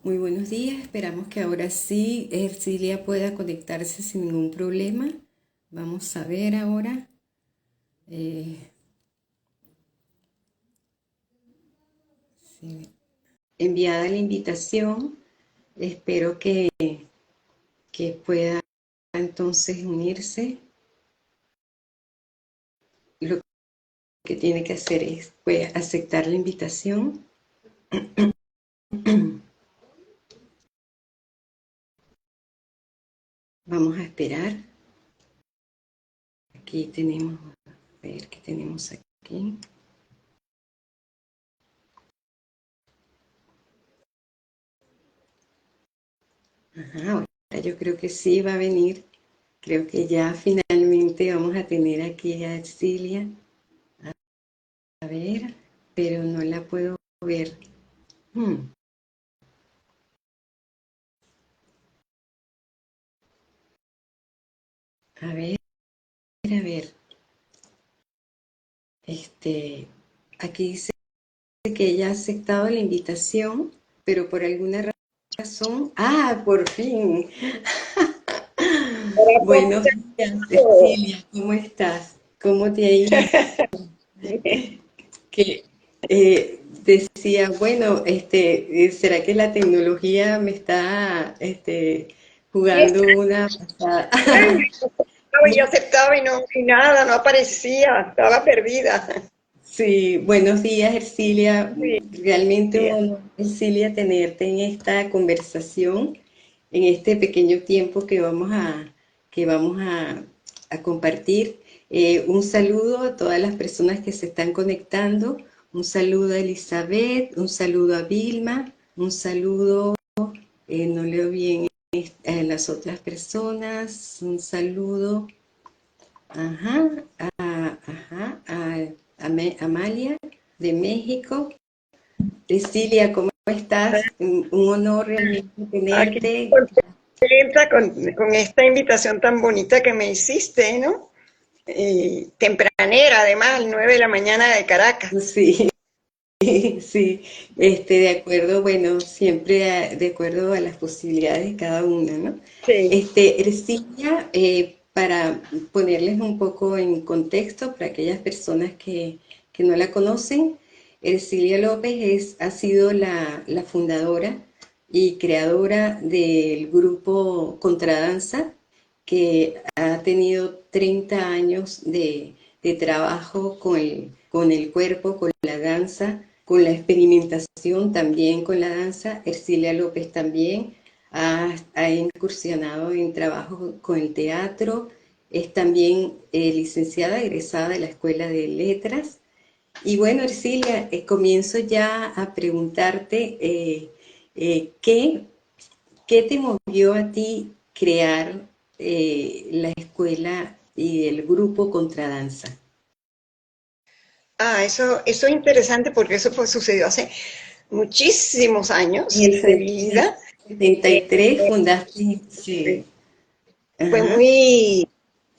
Muy buenos días, esperamos que ahora sí Ercilia pueda conectarse sin ningún problema. Vamos a ver ahora. eh, sí. Enviada la invitación, espero que pueda entonces unirse. Lo que tiene que hacer es pues, aceptar la invitación. Vamos a esperar. Aquí tenemos, a ver qué tenemos aquí. Ajá, ahora yo creo que sí va a venir. Creo que ya finalmente vamos a tener aquí a Ercilia. A ver, pero no la puedo ver. Hmm, a ver, a ver. Este, aquí dice que ella ha aceptado la invitación, pero por alguna razón. ¡Ah, por fin! Buenos días, Corazón. Cecilia, ¿cómo estás? ¿Cómo te ha ido? Que decía, bueno, ¿será que la tecnología me está Y esta jugando una pasada? estaba y aceptaba y no, y nada, no aparecía, estaba perdida. Sí, buenos días, Ercilia. Sí, Realmente un sí. honor, Ercilia, tenerte en esta conversación, en este pequeño tiempo que vamos a compartir. Un saludo a todas las personas que se están conectando. Un saludo a Elizabeth, un saludo a Vilma, un saludo, no leo bien a las otras personas, un saludo, ajá, Amalia de México. Cecilia, ¿cómo estás? Un honor realmente Aquí tenerte. contenta con esta invitación tan bonita que me hiciste, ¿no? Tempranera, además, 9 de la mañana de Caracas. Sí, sí, de acuerdo, bueno, siempre de acuerdo a las posibilidades de cada una, ¿no? Sí. Cecilia, para ponerles un poco en contexto para aquellas personas que no la conocen, Ercilia López ha sido la fundadora y creadora del grupo Contradanza, que ha tenido 30 años de trabajo con el cuerpo, con la danza, con la experimentación también con la danza. Ercilia López también ha incursionado en trabajo con el teatro, es también licenciada, egresada de la Escuela de Letras. Y bueno, Ercilia, comienzo ya a preguntarte ¿qué te movió a ti crear la escuela y el grupo Contradanza? Eso es interesante porque sucedió hace muchísimos En años el de mi vida. 73 fundaste, sí. Fue Ajá.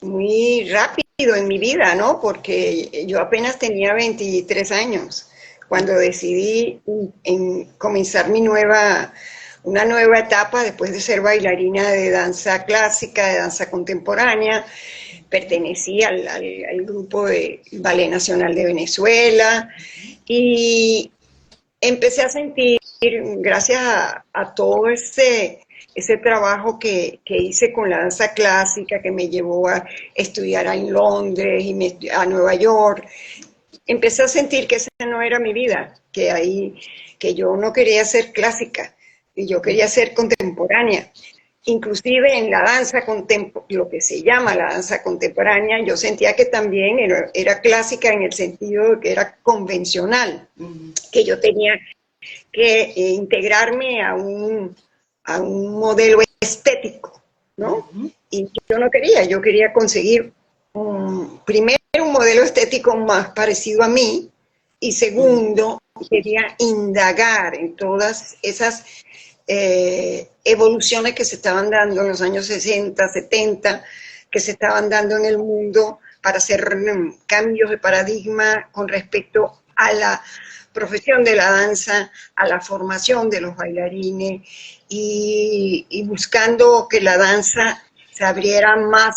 muy rápido en mi vida, ¿no? Porque yo apenas tenía 23 años cuando decidí comenzar una nueva etapa después de ser bailarina de danza clásica, de danza contemporánea. Pertenecí al grupo de Ballet Nacional de Venezuela y empecé a sentir, gracias a todo ese trabajo que hice con la danza clásica, que me llevó a estudiar en Londres y a Nueva York, empecé a sentir que esa no era mi vida, que yo no quería ser clásica, y yo quería ser contemporánea. Inclusive en la danza lo que se llama la danza contemporánea, yo sentía que también era clásica en el sentido de que era convencional, Ujú, que yo tenía que integrarme a un modelo estético, ¿no? ujú, Y yo no quería, yo quería conseguir primero un modelo estético más parecido a mí y ujú, segundo, quería indagar en todas esas evoluciones que se estaban dando en los años 60, 70, que se estaban dando en el mundo para hacer cambios de paradigma con respecto a la profesión de la danza, a la formación de los bailarines y buscando que la danza se abriera más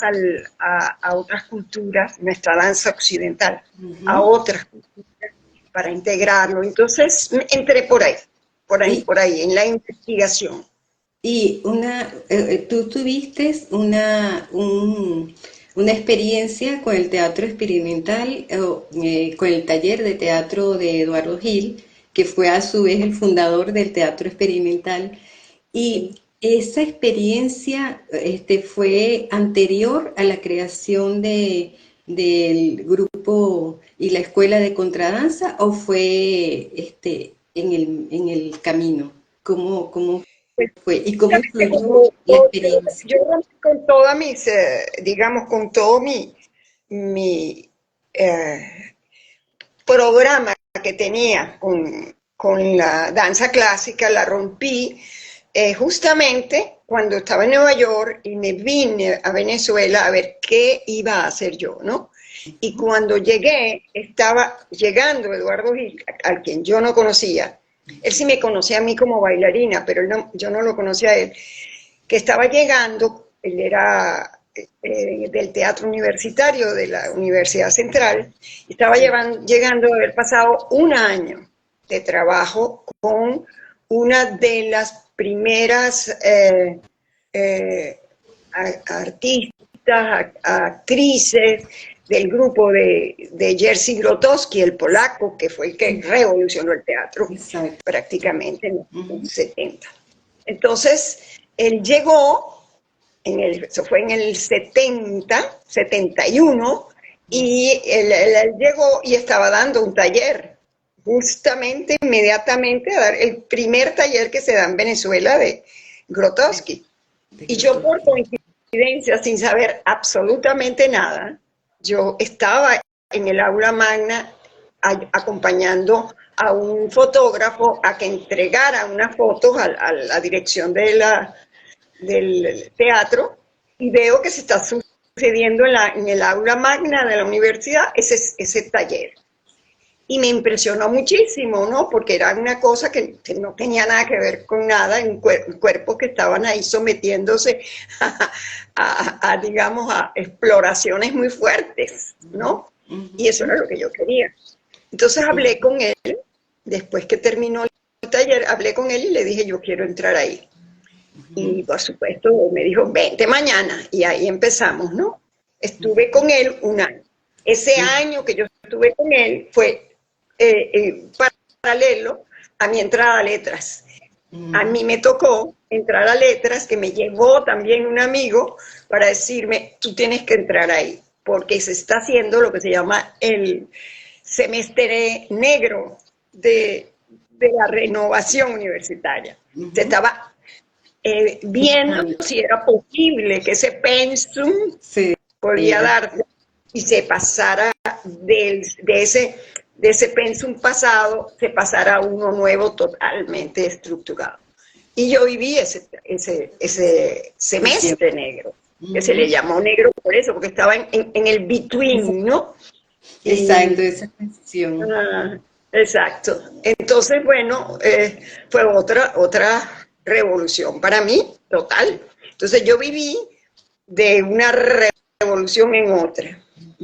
a otras culturas, nuestra danza occidental, a otras culturas para integrarlo. Entonces entré Y, por ahí, en la investigación. y tú tuviste una experiencia con el teatro experimental, con el taller de teatro de Eduardo Gil, que fue a su vez el fundador del teatro experimental. Y esa experiencia fue anterior a la creación del grupo y la escuela de contradanza, ¿o fue en el camino? ¿Cómo Pues, fue? ¿Y cómo influyó como la experiencia? yo rompí con todas mis, digamos, con todo mi programa que tenía con la danza clásica, la rompí justamente cuando estaba en Nueva York y me vine a Venezuela a ver qué iba a hacer yo, ¿no? Y cuando llegué, estaba llegando Eduardo Gil, al quien yo no conocía. Él sí me conocía a mí como bailarina, pero yo no lo conocía a él. Que estaba llegando, él era del teatro universitario de la Universidad Central, y estaba llegando de haber pasado un año de trabajo con una de las primeras artistas, actrices del grupo de Jerzy Grotowski, el polaco, que fue el que revolucionó el teatro Exacto. prácticamente en Ujú. los 70. Entonces, él llegó, eso fue en el 70, 71, y él llegó y estaba dando un taller, justamente, inmediatamente, a dar el primer taller que se da en Venezuela de Grotowski. De Y yo por Grotowski. coincidencia, sin saber absolutamente nada, yo estaba en el aula magna acompañando a un fotógrafo a que entregara unas fotos a la dirección del teatro y veo que se está sucediendo en el aula magna de la universidad ese taller. Y me impresionó muchísimo, ¿no? Porque era una cosa que no tenía nada que ver con nada, en cuerpos que estaban ahí sometiéndose digamos, a exploraciones muy fuertes, ¿no? Y eso era lo que yo quería. Entonces hablé con él, después que terminó el taller, hablé con él y le dije, yo quiero entrar ahí. Y por supuesto me dijo, vente mañana. Y ahí empezamos, ¿no? Estuve con él un año. Ese año que yo estuve con él fue paralelo a mi entrada a letras. A mí me tocó entrar a letras, que me llevó también un amigo para decirme, tú tienes que entrar ahí, porque se está haciendo lo que se llama el semestre negro de la renovación universitaria. Se estaba viendo si era posible que ese pensum Sí. podía darse y se pasara de ese pensum pasado, se pasara a uno nuevo totalmente estructurado. Y yo viví ese semestre negro, que se le llamó negro por eso, porque estaba en el between, ¿no? Exacto, Y, esa canción. exacto. Entonces, bueno, fue otra revolución para mí, total. Entonces yo viví de una revolución en otra.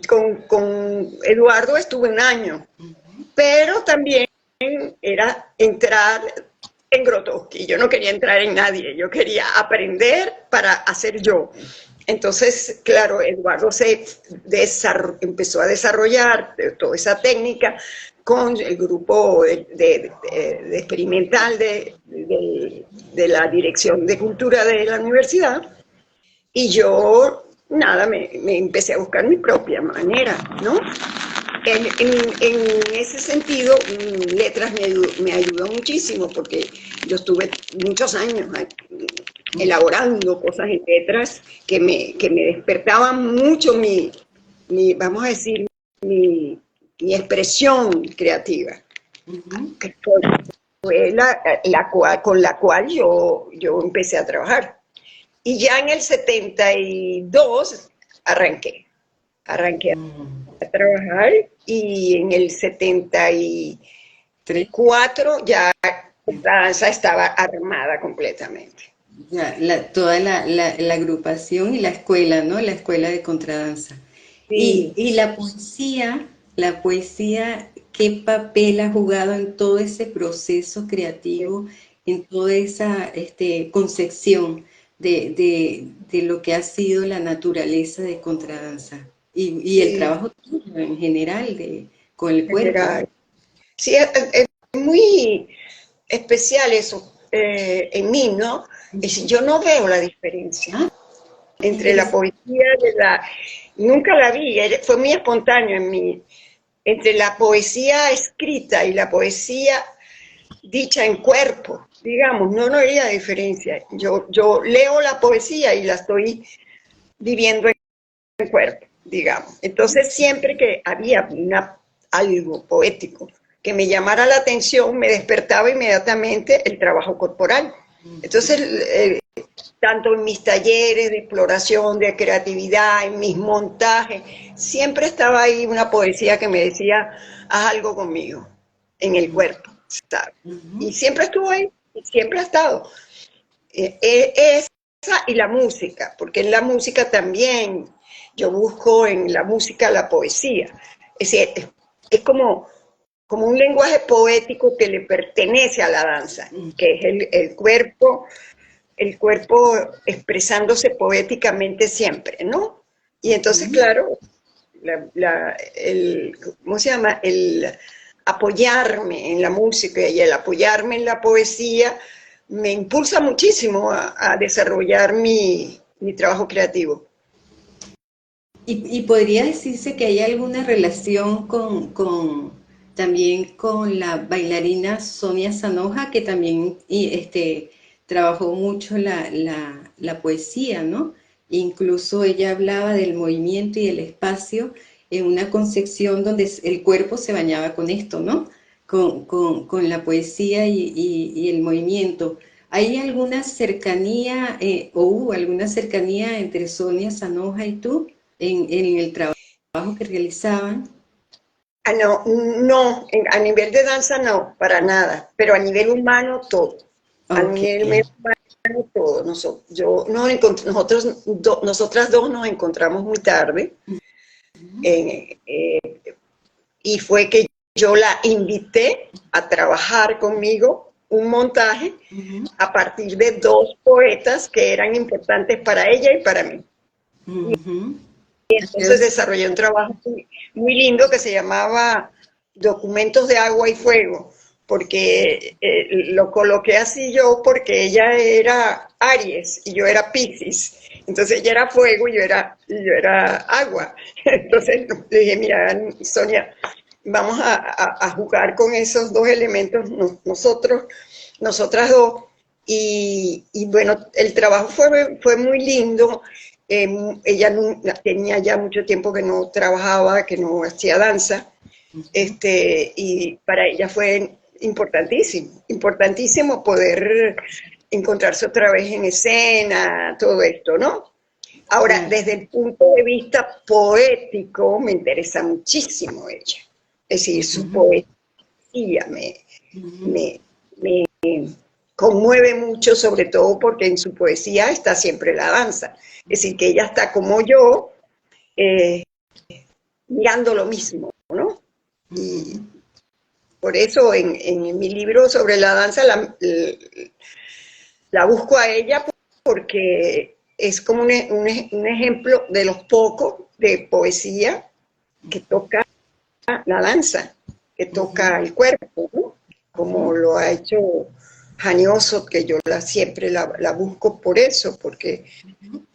Con Eduardo estuve un año, pero también era entrar en Grotowski. Yo no quería entrar en nadie, yo quería aprender para hacer yo. Entonces, claro, Eduardo empezó a desarrollar toda esa técnica con el grupo de experimental de la Dirección de Cultura de la universidad, y yo, nada, me empecé a buscar mi propia manera, ¿no? En ese sentido, letras me ayudó muchísimo porque yo estuve muchos años elaborando cosas en letras que me despertaban mucho vamos a decir, mi, mi expresión creativa, que fue con la cual yo empecé a trabajar. Y ya en el 72 arranqué a trabajar, y en el 73 Tres. 4 ya la danza estaba armada completamente. Ya, toda la agrupación y la escuela, ¿no? La escuela de contradanza. Sí, Y la poesía, ¿qué papel ha jugado en todo ese proceso creativo, en toda esa concepción de lo que ha sido la naturaleza de contradanza? Y el sí, trabajo tuyo en general con el en cuerpo. general. Sí, es muy especial eso en mí, ¿no? Es decir, yo no veo la diferencia Ah, qué entre la interesante. poesía de la... Nunca la vi, fue muy espontáneo en mí. Entre la poesía escrita y la poesía dicha en cuerpo, digamos, no había diferencia. Yo leo la poesía y la estoy viviendo en cuerpo, digamos. Entonces, siempre que había algo poético que me llamara la atención, me despertaba inmediatamente el trabajo corporal. Entonces, tanto en mis talleres de exploración, de creatividad, en mis montajes, siempre estaba ahí una poesía que me decía, haz algo conmigo, en el cuerpo, ¿sabes? Y siempre estuvo ahí, y siempre ha estado. Esa y la música, porque en la música también yo busco en la música la poesía. Es decir, es como un lenguaje poético que le pertenece a la danza, que es el cuerpo expresándose poéticamente siempre, ¿no? Y entonces, claro, ¿cómo se llama? El apoyarme en la música y el apoyarme en la poesía me impulsa muchísimo a desarrollar mi trabajo creativo. Y podría decirse que hay alguna relación también con la bailarina Sonia Sanoja, que también trabajó mucho la poesía, ¿no? Incluso ella hablaba del movimiento y el espacio en una concepción donde el cuerpo se bañaba con esto, ¿no? Con la poesía y el movimiento. ¿Hay alguna cercanía o hubo alguna cercanía entre Sonia Sanoja y tú? En el trabajo que realizaban. Ah, no, no, a nivel de danza no, para nada, pero a nivel humano todo. A Ok. nivel humano todo. Nosotras dos nos encontramos muy tarde eh, eh, y fue que yo la invité a trabajar conmigo un montaje Ujú, a partir de dos poetas que eran importantes para ella y para mí. ujú. Entonces desarrollé un trabajo muy lindo que se llamaba Documentos de Agua y Fuego, porque lo coloqué así yo porque ella era Aries y yo era Piscis. Entonces ella era fuego y yo era agua. Entonces le dije, mira, Sonia, vamos a jugar con esos dos elementos nosotras dos. Y bueno, el trabajo fue muy lindo. Ella tenía ya mucho tiempo que no trabajaba, que no hacía danza, y para ella fue importantísimo, importantísimo poder encontrarse otra vez en escena, todo esto, ¿no? Ahora, Claro. desde el punto de vista poético, me interesa muchísimo ella. Es decir, su Ujú, poesía ujú. me, me conmueve mucho, sobre todo porque en su poesía está siempre la danza. Es decir, que ella está como yo, eh, mirando lo mismo, ¿no? Y por eso en mi libro sobre la danza la busco a ella porque es como un ejemplo de los pocos de poesía que toca la danza, que toca el cuerpo, ¿no? Como lo ha hecho Hani Ossoff, que yo siempre la busco por eso, porque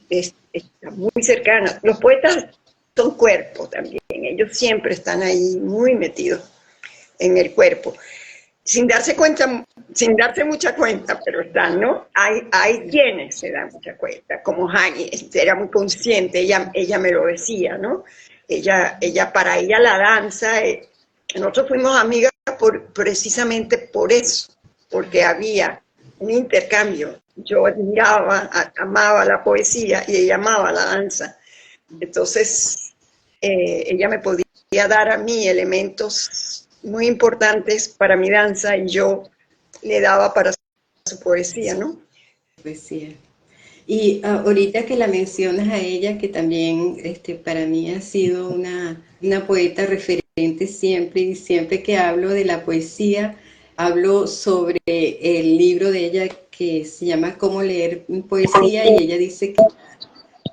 está muy cercana. Los poetas son cuerpo también, ellos siempre están ahí muy metidos en el cuerpo, sin darse cuenta, sin darse mucha cuenta, pero están, ¿no? Hay quienes se dan mucha cuenta, como Hani, era muy consciente, ella me lo decía, ¿no? Para ella la danza, nosotros fuimos amigas precisamente por eso, porque había un intercambio. Yo admiraba, amaba la poesía y ella amaba la danza. Entonces, ella me podía dar a mí elementos muy importantes para mi danza y yo le daba para su poesía, ¿no? Poesía. Y ahorita que la mencionas a ella, que también para mí ha sido una poeta referente siempre, y siempre que hablo de la poesía, hablo sobre el libro de ella que se llama Cómo leer poesía, y ella dice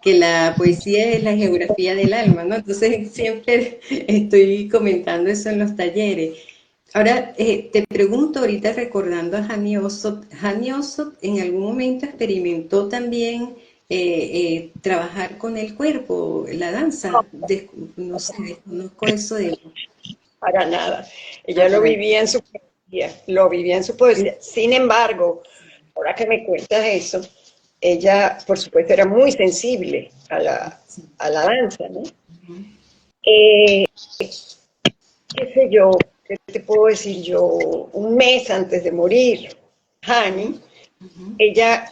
que la poesía es la geografía del alma, ¿no? Entonces siempre estoy comentando eso en los talleres. Ahora, te pregunto, ahorita recordando a Hani Ossop en algún momento experimentó también trabajar con el cuerpo, la danza. No sé, desconozco eso de ella. Para nada. Ella lo Ajá. vivía en su poesía, lo vivía en su poesía. Sin embargo, ahora que me cuentas eso, ella, por supuesto, era muy sensible Sí. a la danza, ¿no? Ujú, Eh, qué sé yo, qué te puedo decir yo, un mes antes de morir, Hani, ujú, ella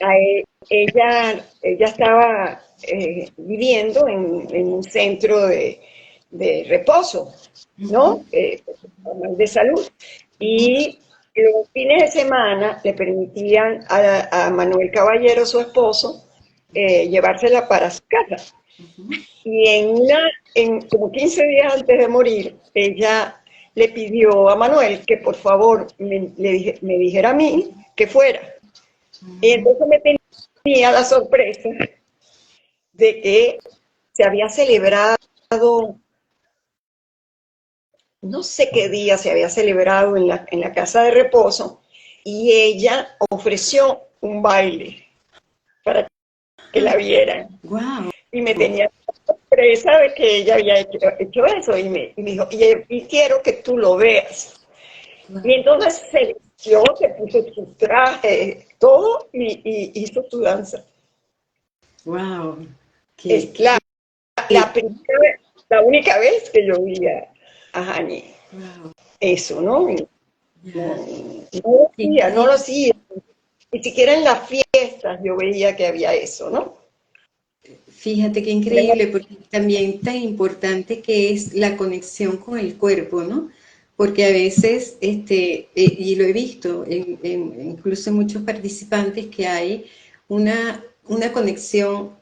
estaba viviendo en un centro de reposo, ujú, ¿no? De salud. ujú, Y los fines de semana le permitían a Manuel Caballero, su esposo, llevársela para su casa. ujú. Y en como 15 días antes de morir, ella le pidió a Manuel que por favor me dijera a mí que fuera. Y entonces me tenía la sorpresa de que se había celebrado, no sé qué día se había celebrado en la casa de reposo, y ella ofreció un baile para que la vieran. Guau. Y me tenía la sorpresa de que ella había hecho eso, y me dijo, y quiero que tú lo veas. Y Guau. entonces se vistió, se puso su traje, todo, y hizo su danza. Guau. Es Qué la primera vez, la única vez que yo vi a Hani, guau. eso, ¿no? Y no, Ya. Qué no lo increíble. hacía. Ni siquiera en las fiestas yo veía que había eso, ¿no? Fíjate qué increíble, porque también tan importante que es la conexión con el cuerpo, ¿no? Porque a veces, y lo he visto incluso en muchos participantes, que hay una conexión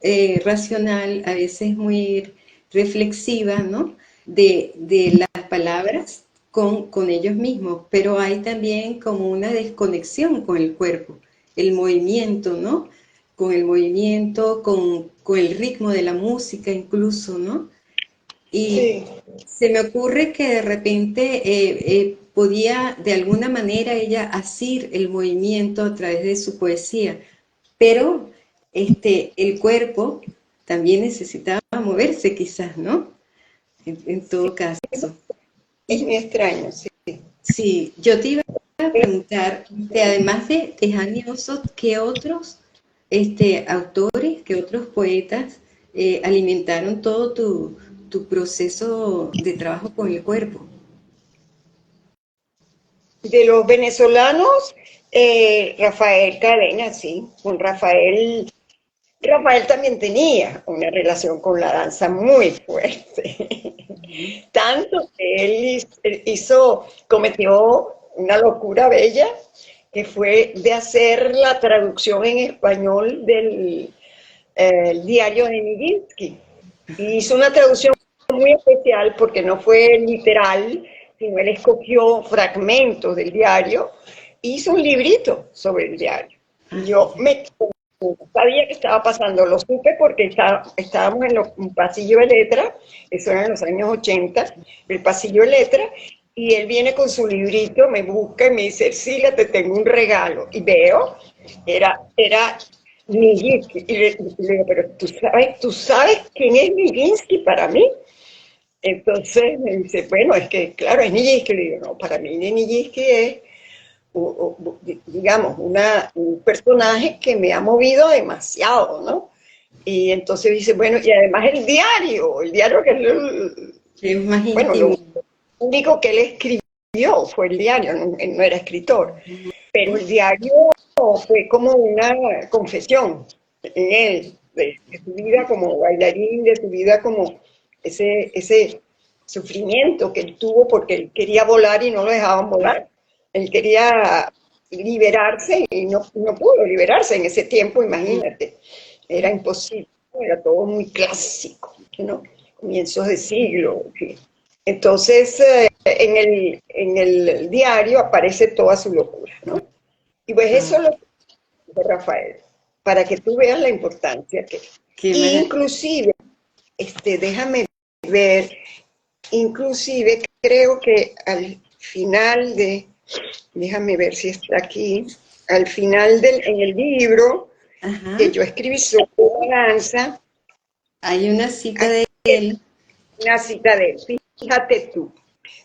racional, a veces muy reflexiva, ¿no? De las palabras con ellos mismos, pero hay también como una desconexión con el cuerpo, el movimiento, ¿no? Con el movimiento, con el ritmo de la música incluso, ¿no? Y Sí, se me ocurre que de repente podía de alguna manera ella asir el movimiento a través de su poesía, pero el cuerpo también necesitaba moverse quizás, ¿no? En todo caso. es Y muy extraño, sí. sí, yo te iba a preguntar, además de Hani Ossot, ¿qué otros autores, qué otros poetas alimentaron todo tu proceso de trabajo con el cuerpo? De los venezolanos, Rafael Cadena, sí, con Rafael. Rafael también tenía una relación con la danza muy fuerte, Ujú. tanto que cometió una locura bella, que fue de hacer la traducción en español del diario de Nijinsky. Y hizo una traducción muy especial porque no fue literal, sino él escogió fragmentos del diario e hizo un librito sobre el diario. Y Ah, yo me sabía que estaba pasando, lo supe porque estábamos en un pasillo de letra, eso era en los años 80, el pasillo de letra, y él viene con su librito, me busca y me dice, Ercilia, te tengo un regalo. Y veo, era Nijinsky. Y le digo, pero ¿tú sabes quién es Nijinsky para mí? Entonces me dice, bueno, es que claro, es Nijinsky. Le digo, no, para mí Nijinsky es, digamos, un personaje que me ha movido demasiado, ¿no? Y entonces dice, bueno, y además el diario que es es más bueno, íntimo. lo único que él escribió fue el diario, no, él no era escritor, pero el diario fue como una confesión en él, de su vida como bailarín, de su vida como ese sufrimiento que él tuvo porque él quería volar y no lo dejaban volar. Él quería liberarse y no pudo liberarse en ese tiempo, imagínate. Era imposible, era todo muy clásico, ¿no? Comienzos de siglo. ¿Sí? Entonces, en el diario aparece toda su locura, ¿no? Y pues eso Ah, lo dijo Rafael, para que tú veas la importancia que... qué maravilla. Inclusive, déjame ver, inclusive creo que al final déjame ver si está aquí, al final en el libro que Ajá. yo escribí sobre la danza, Hay una cita hay de él. una cita de él, fíjate tú,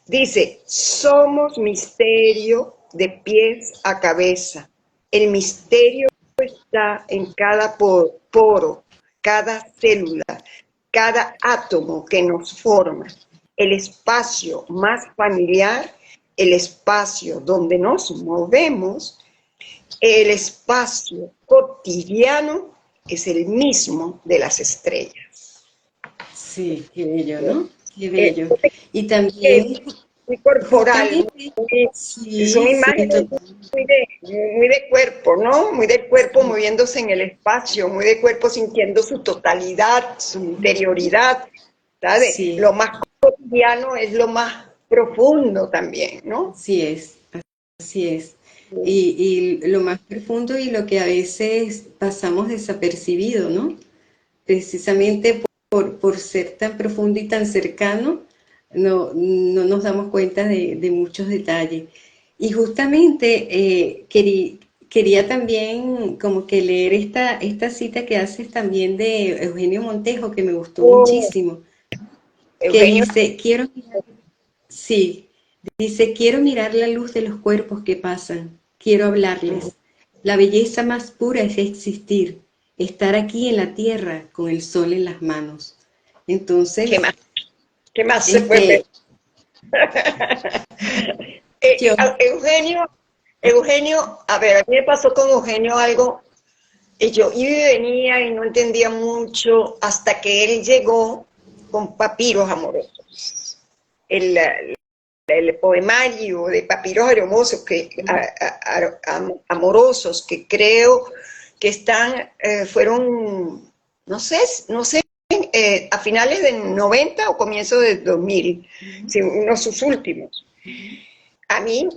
dice, somos misterio de pies a cabeza, el misterio está en cada poro, cada célula, cada átomo que nos forma, el espacio más familiar, el espacio donde nos movemos, el espacio cotidiano es el mismo de las estrellas. Sí, qué bello, ¿No? ¿no? Qué bello. Y Es también, muy corporal, justamente, son sí, sí, imágenes muy de cuerpo, ¿no? Muy del cuerpo sí, moviéndose en el espacio, muy de cuerpo sintiendo su totalidad, su interioridad, ¿sabes? sí, Lo más cotidiano es lo más profundo también, ¿no? así es, así es. Y lo más profundo y lo que a veces pasamos desapercibido, ¿no? Precisamente por ser tan profundo y tan cercano, no nos damos cuenta de muchos detalles. Y justamente quería también como que leer esta cita que haces también de Eugenio Montejo, que me gustó Oh, muchísimo, que Eugenio, dice, sí, dice, quiero mirar la luz de los cuerpos que pasan, quiero hablarles. La belleza más pura es existir, estar aquí en la tierra con el sol en las manos. ¿qué Entonces, más? ¿Qué más se puede este, ver? yo, Eugenio, Eugenio, a ver, a mí me pasó con Eugenio algo. Y yo iba y venía y no entendía mucho hasta que él llegó con Papiros Amorosos. El poemario de Papiros Amorosos amorosos que creo que fueron, no sé, a finales del 90 o comienzos del 2000, sí, uno de sus últimos. A mí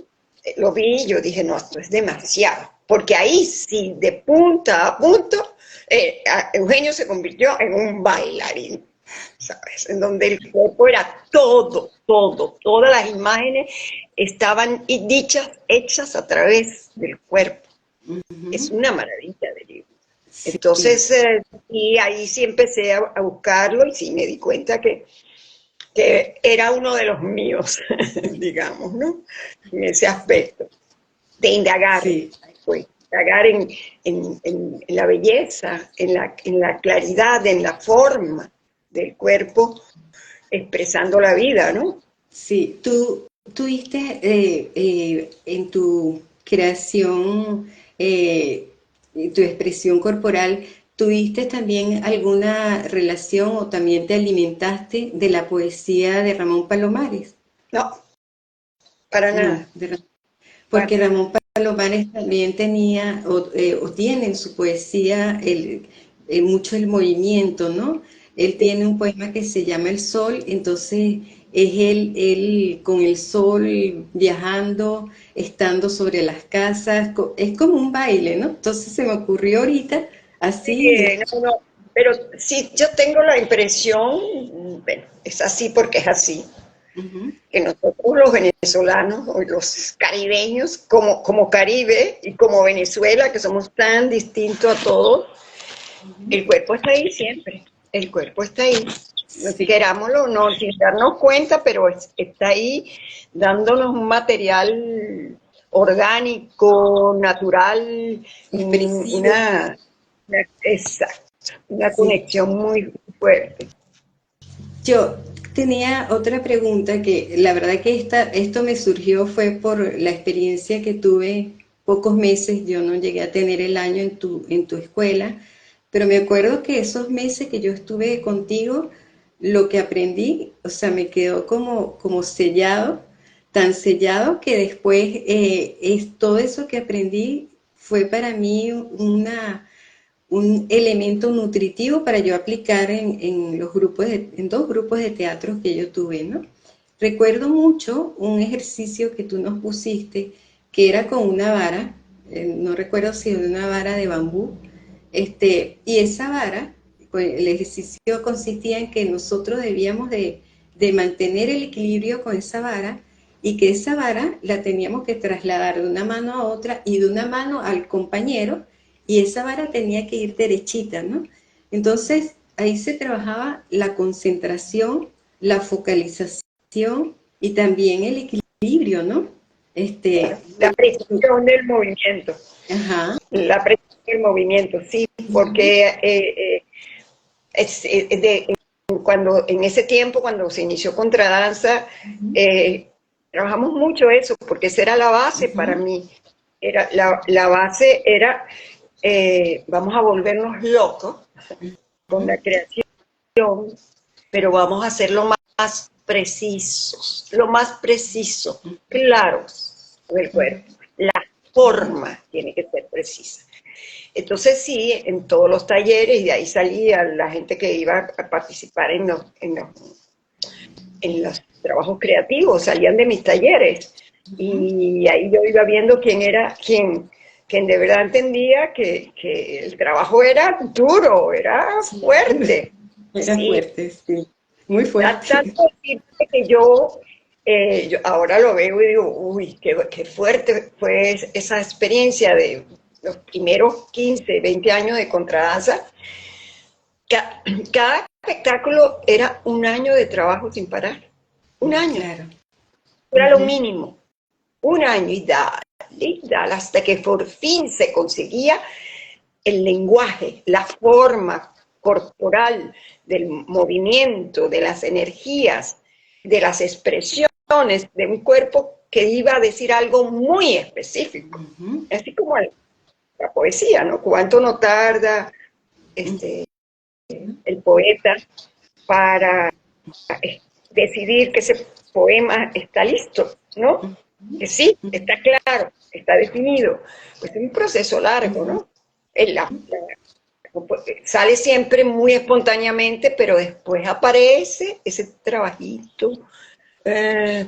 lo vi y yo dije, no, esto es demasiado, porque ahí sí, de punta a punto, Eugenio se convirtió en un bailarín, ¿sabes? En donde el cuerpo era todas las imágenes estaban dichas, hechas a través del cuerpo. Es una maravilla de libro. sí, Entonces, y ahí sí empecé a buscarlo y sí me di cuenta que era uno de los míos, digamos, ¿no? En ese aspecto, de indagar, sí. pues, indagar en la belleza, en la claridad, en la forma del cuerpo, expresando la vida, ¿no? Sí, tú tuviste en tu creación, en tu expresión corporal, ¿tuviste también alguna relación o también te alimentaste de la poesía de Ramón Palomares? No, para No, nada. porque Ramón Palomares también tenía o tiene en su poesía mucho el movimiento, ¿no? Él tiene un poema que se llama El Sol, entonces es él con el sol viajando, estando sobre las casas, es como un baile, ¿no? Entonces se me ocurrió ahorita así. No, no, pero sí, yo tengo la impresión, bueno, es así porque es así, Ujú, que nosotros los venezolanos o los caribeños, como Caribe y como Venezuela, que somos tan distintos a todos, ujú. el cuerpo está ahí siempre, el cuerpo está ahí, Sí, querámoslo o no, sin darnos cuenta, pero está ahí dándonos un material orgánico, natural, expresivo. exacto, una Sí. conexión muy fuerte. Yo tenía otra pregunta que la verdad que esto me surgió fue por la experiencia que tuve pocos meses, yo no llegué a tener el año en tu escuela, pero me acuerdo que esos meses que yo estuve contigo, lo que aprendí, o sea, me quedó como sellado, tan sellado que después todo eso que aprendí fue para mí un elemento nutritivo para yo aplicar en los grupos en dos grupos de teatro que yo tuve, ¿no? Recuerdo mucho un ejercicio que tú nos pusiste, que era con una vara, no recuerdo si era una vara de bambú, y esa vara, pues, el ejercicio consistía en que nosotros debíamos de mantener el equilibrio con esa vara y que esa vara la teníamos que trasladar de una mano a otra y de una mano al compañero y esa vara tenía que ir derechita, ¿no? Entonces ahí se trabajaba la concentración, la focalización y también el equilibrio, ¿no? La precisión del movimiento. Ajá. La precisión del movimiento, sí, porque cuando en ese tiempo, cuando se inició Contradanza, trabajamos mucho eso, porque esa era la base para mí. Era, la base era, vamos a volvernos locos con la creación, pero vamos a hacerlo más precisos, lo más preciso, claros del cuerpo. La forma tiene que ser precisa. Entonces sí, en todos los talleres, y de ahí salía la gente que iba a participar en los trabajos creativos, salían de mis talleres. Y ahí yo iba viendo quién era quien de verdad entendía que el trabajo era duro, era fuerte. Era Sí, fuerte, sí. Muy fuerte. tanto que yo ahora lo veo y digo, uy, qué fuerte fue esa experiencia de los primeros 15, 20 años de contradanza. Cada espectáculo era un año de trabajo sin parar. Un año. Claro. Era lo mínimo. Un año y dale, hasta que por fin se conseguía el lenguaje, la forma corporal del movimiento, de las energías, de las expresiones de un cuerpo que iba a decir algo muy específico. Así como la poesía, ¿no? ¿Cuánto no tarda el poeta para decidir que ese poema está listo, ¿no? Que sí, está claro, está definido. Pues es un proceso largo, ¿no? Sale siempre muy espontáneamente, pero después aparece ese trabajito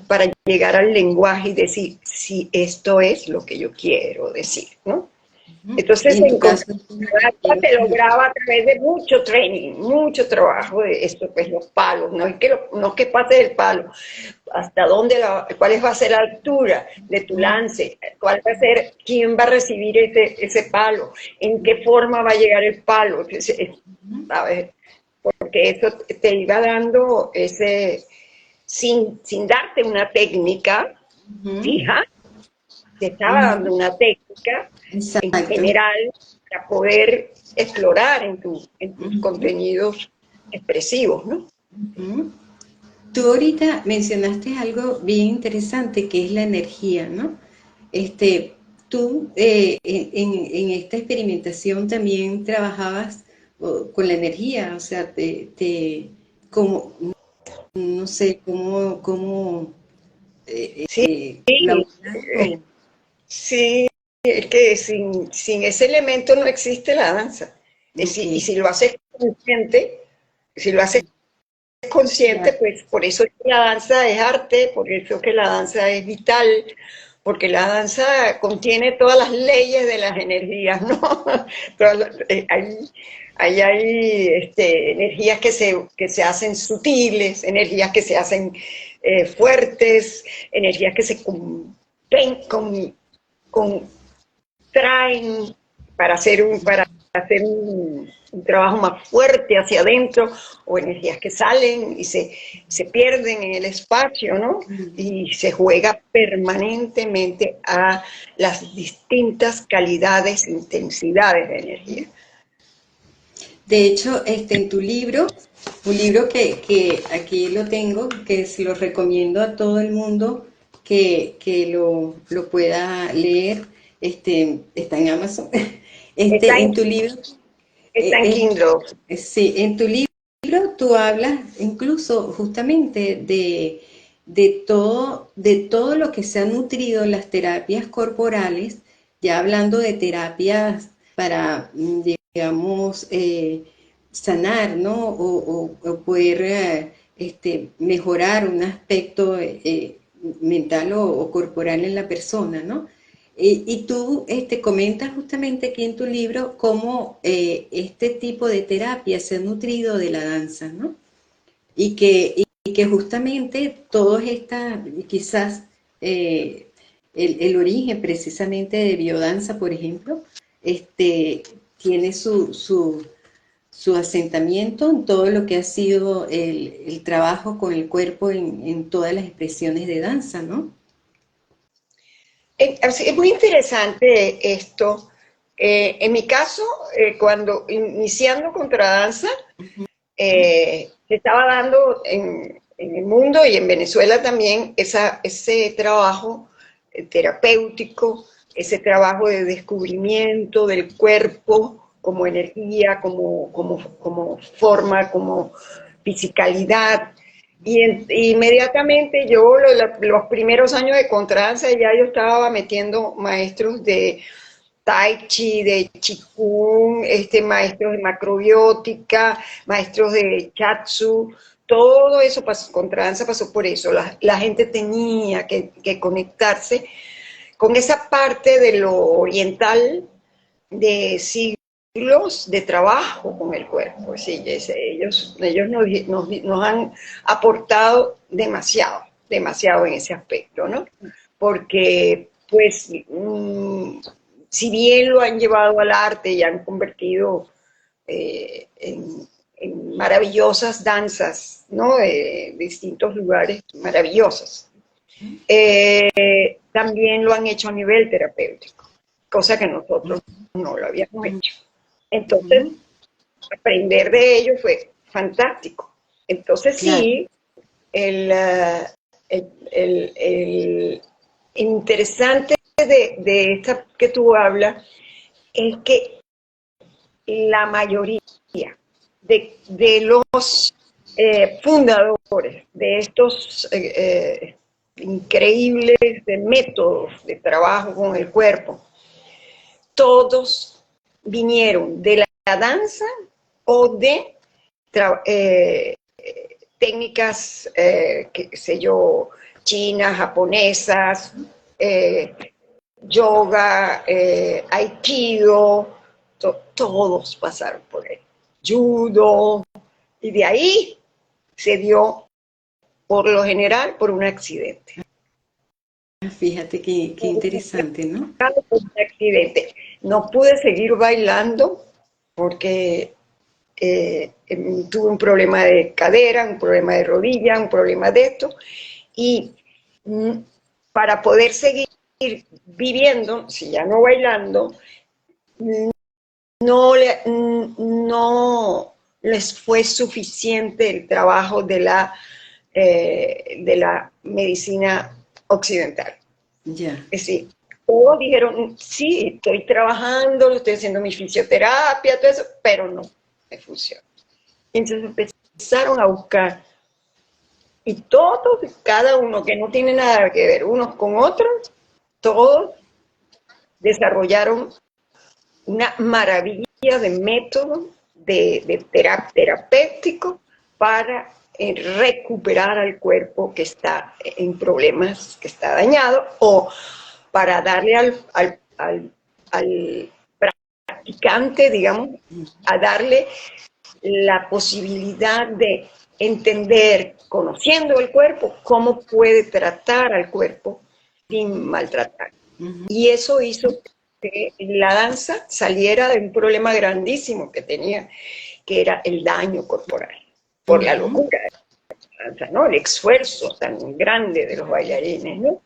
para llegar al lenguaje y decir si esto es lo que yo quiero decir, ¿no? Y Entonces, en tu en caso, Contradanza se lograba a través de mucho training, mucho trabajo de esto, pues los palos, no es que pase el palo, hasta dónde, cuál va a ser la altura de tu lance, cuál va a ser, quién va a recibir ese palo, en qué forma va a llegar el palo, ¿sabes? Porque eso te iba dando sin darte una técnica fija, te estaba dando una técnica en exacto. general para poder explorar en tus contenidos expresivos, ¿no? Tú ahorita mencionaste algo bien interesante que es la energía, ¿no? Tú en esta experimentación también trabajabas con la energía, o sea, como, no sé, cómo Sí, la o, sí, es que sin ese elemento no existe la danza. ok, Y si lo haces consciente, si lo haces consciente, claro, pues por eso es que la danza es arte, por eso que la danza es vital, porque la danza contiene todas las leyes de las energías, ¿no? Hay energías que se hacen sutiles, energías que se hacen fuertes, energías que se contraen para hacer un trabajo más fuerte hacia adentro, o energías que salen y se pierden en el espacio, ¿no? Y se juega permanentemente a las distintas calidades, intensidades de energía. de hecho, en tu libro, un libro que aquí lo tengo, que se lo recomiendo a todo el mundo que lo pueda leer, está en Amazon. Está en, En tu libro, está en eh, Kindle. sí, en tu libro tú hablas incluso justamente de todo lo que se han nutrido las terapias corporales, ya hablando de terapias para, digamos, sanar, ¿no? O poder mejorar un aspecto mental o corporal en la persona, ¿no? Y tú comentas justamente aquí en tu libro cómo este tipo de terapia se ha nutrido de la danza, ¿no? Y que justamente todas estas, quizás el origen precisamente de biodanza, por ejemplo, tiene su asentamiento en todo lo que ha sido el trabajo con el cuerpo en todas las expresiones de danza, ¿no? Es muy interesante esto. En mi caso, cuando iniciando contradanza, se estaba dando en el mundo y en Venezuela también ese trabajo terapéutico, ese trabajo de descubrimiento del cuerpo como energía, como forma, como fisicalidad. Inmediatamente yo, los primeros años de contradanza, ya yo estaba metiendo maestros de Tai Chi, de Qigong, maestros de macrobiótica, maestros de Chatsu, todo eso pasó, contradanza pasó por eso. La gente tenía que conectarse con esa parte de lo oriental de siglos de trabajo con el cuerpo. Sí, ellos nos han aportado demasiado, demasiado en ese aspecto, ¿no? Porque, pues, si bien lo han llevado al arte y han convertido en maravillosas danzas, ¿no? De distintos lugares maravillosas. También lo han hecho a nivel terapéutico, cosa que nosotros no lo habíamos hecho. Entonces, aprender de ello fue fantástico. Entonces, Claro. sí, el interesante de esta que tú hablas es que la mayoría de los fundadores de estos increíbles métodos de trabajo con el cuerpo, todos vinieron de la danza o de técnicas, qué sé yo, chinas, japonesas, yoga, aikido, todos pasaron por él. Judo, y de ahí se dio, por lo general, por un accidente. Fíjate qué interesante, ¿no? Por un accidente. No pude seguir bailando porque tuve un problema de cadera, un problema de rodilla, un problema de esto, y para poder seguir viviendo, si ya no bailando, no les fue suficiente el trabajo de la medicina occidental. Ya. Es decir, todos dijeron, sí, estoy trabajando, estoy haciendo mi fisioterapia, todo eso, pero no me funciona. Entonces empezaron a buscar, y todos, cada uno que no tiene nada que ver unos con otros, todos desarrollaron una maravilla de método terapéutico para recuperar al cuerpo que está en problemas, que está dañado, o para darle al practicante, digamos, a darle la posibilidad de entender, conociendo el cuerpo, cómo puede tratar al cuerpo sin maltratar. Y eso hizo que la danza saliera de un problema grandísimo que tenía, que era el daño corporal, por la locura de la danza, ¿no? El esfuerzo tan grande de los bailarines, ¿no?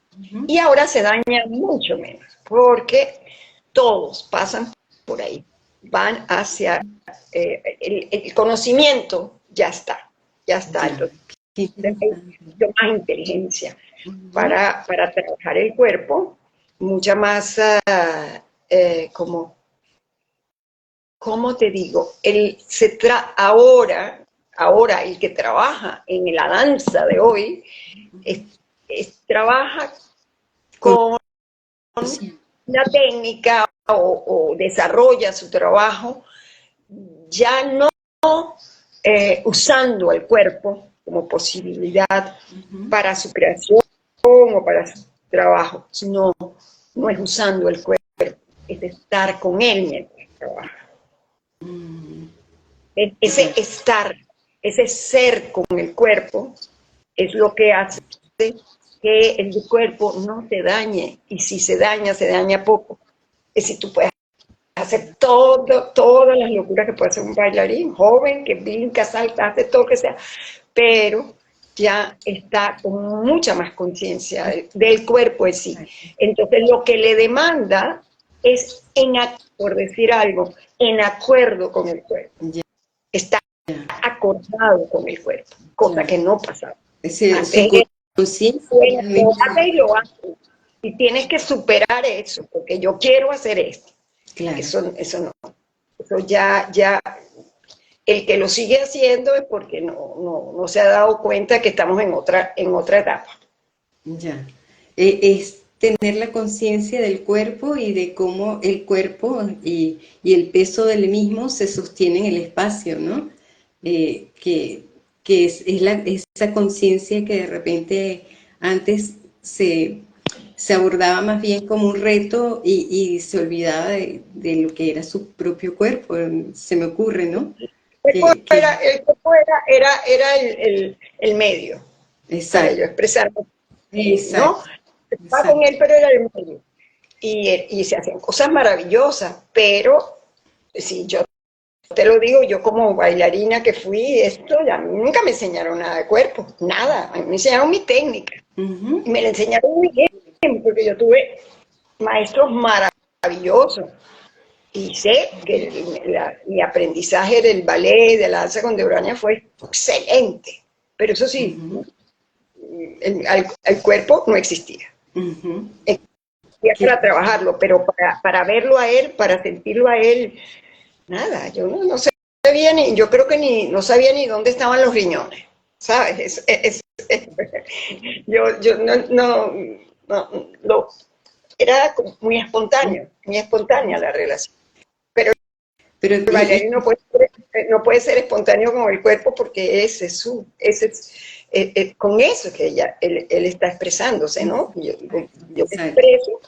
Y ahora se daña mucho menos, porque todos pasan por ahí, van hacia el conocimiento, ya está. Entonces, hay mucha más inteligencia para trabajar el cuerpo, mucha más, ¿cómo te digo? Ahora ahora el que trabaja en la danza de hoy, trabaja con una técnica o desarrolla su trabajo ya no usando el cuerpo como posibilidad para su creación o para su trabajo, sino no es usando el cuerpo, es estar con él mientras trabaja. Ese estar, ese ser con el cuerpo es lo que hace que el cuerpo no te dañe, y si se daña poco. Es si tú puedes hacer todas las locuras que puede hacer un bailarín joven, que brinca, salta, hace todo lo que sea, pero ya está con mucha más conciencia del cuerpo en sí. Entonces lo que le demanda es, por decir algo, en acuerdo con el cuerpo. Está acordado con el cuerpo, cosa que no pasaba. Antes y lo haces. Y tienes que superar eso, porque yo quiero hacer esto. Claro. Eso no. Eso ya el que lo sigue haciendo es porque no se ha dado cuenta que estamos en otra etapa. Ya. Es tener la conciencia del cuerpo y de cómo el cuerpo y el peso del mismo se sostiene en el espacio, ¿no? Que es esa conciencia que de repente antes se abordaba más bien como un reto y se olvidaba de lo que era su propio cuerpo, se me ocurre, ¿no? El cuerpo era el medio. Exacto. Para yo expresarme. Exacto. ¿No? Estaba con él, pero era el medio. Y se hacen cosas maravillosas, pero si yo te lo digo, yo como bailarina que fui, a mí nunca me enseñaron nada de cuerpo, nada. A mí me enseñaron mi técnica. Y me la enseñaron muy bien, porque yo tuve maestros maravillosos. Y sé que mi aprendizaje del ballet, de la danza contemporánea fue excelente. Pero eso sí, el cuerpo no existía. Existía para trabajarlo, pero para verlo a él, para sentirlo a él, nada. Yo no sabía yo creo que no sabía ni dónde estaban los riñones, ¿sabes? Yo era muy espontánea la relación. Pero el bailarín no puede ser espontáneo con el cuerpo, porque con eso que él está expresándose, ¿no? Yo me expreso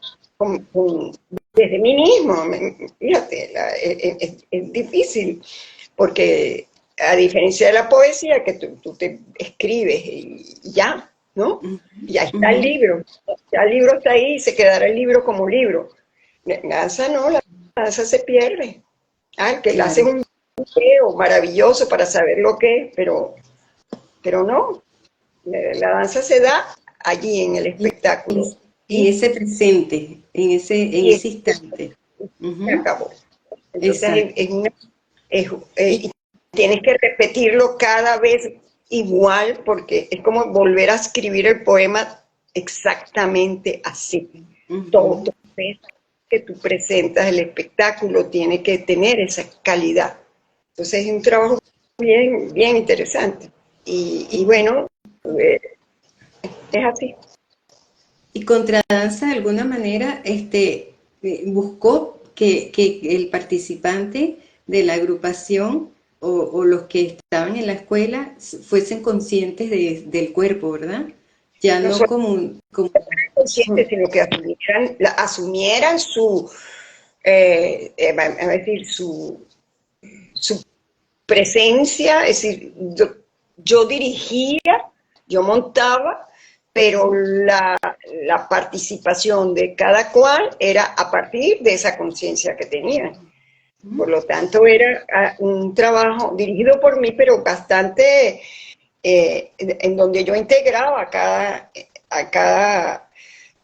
desde mí mismo. Fíjate, es difícil, porque a diferencia de la poesía, que tú te escribes y ya, ¿no? Ya está el libro, ya el libro está ahí y se quedará el libro como libro. La danza no, la danza se pierde. Que le hace un video maravilloso para saber lo que es, pero no. La danza se da allí en el espectáculo. En ese presente, en ese instante. Se acabó. Entonces tienes que repetirlo cada vez igual, porque es como volver a escribir el poema exactamente así. Todo que tú presentas, el espectáculo tiene que tener esa calidad. Entonces es un trabajo bien interesante. Y bueno, es así. Y Contradanza, de alguna manera, buscó que el participante de la agrupación o los que estaban en la escuela fuesen conscientes del cuerpo, ¿verdad? Ya no como conscientes, sino que asumieran su presencia. Es decir, yo dirigía, yo montaba, pero la participación de cada cual era a partir de esa conciencia que tenían. Por lo tanto, era un trabajo dirigido por mí, pero bastante en donde yo integraba a cada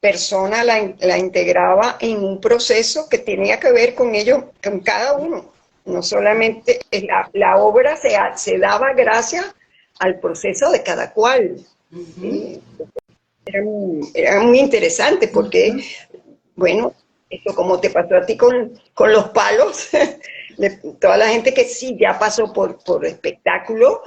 persona, la integraba en un proceso que tenía que ver con ellos, con cada uno. No solamente la obra se daba gracias al proceso de cada cual. Era muy interesante, porque, bueno, esto como te pasó a ti con los palos, toda la gente que sí ya pasó por espectáculo,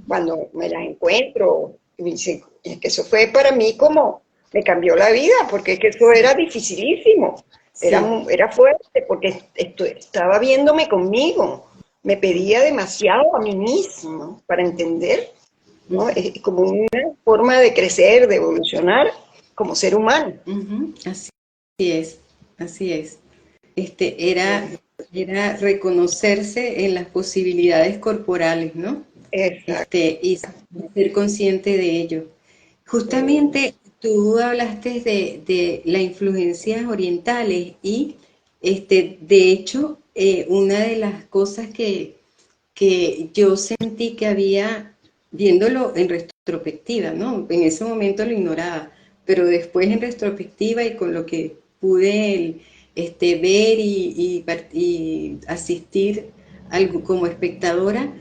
cuando me las encuentro, me dicen, es que eso fue para mí como, me cambió la vida, porque es que eso era dificilísimo, era, Sí. era fuerte, porque estaba viéndome conmigo, me pedía demasiado a mí mismo para entender, ¿no? Es como una forma de crecer, de evolucionar como ser humano. Ujú, así es, así es. Era reconocerse en las posibilidades corporales, ¿no? Exacto. Y ser consciente de ello. Justamente tú hablaste de las influencias orientales y de hecho una de las cosas que yo sentí que había, viéndolo en retrospectiva, ¿no? En ese momento lo ignoraba, pero después en retrospectiva y con lo que pude ver y asistir algo como espectadora,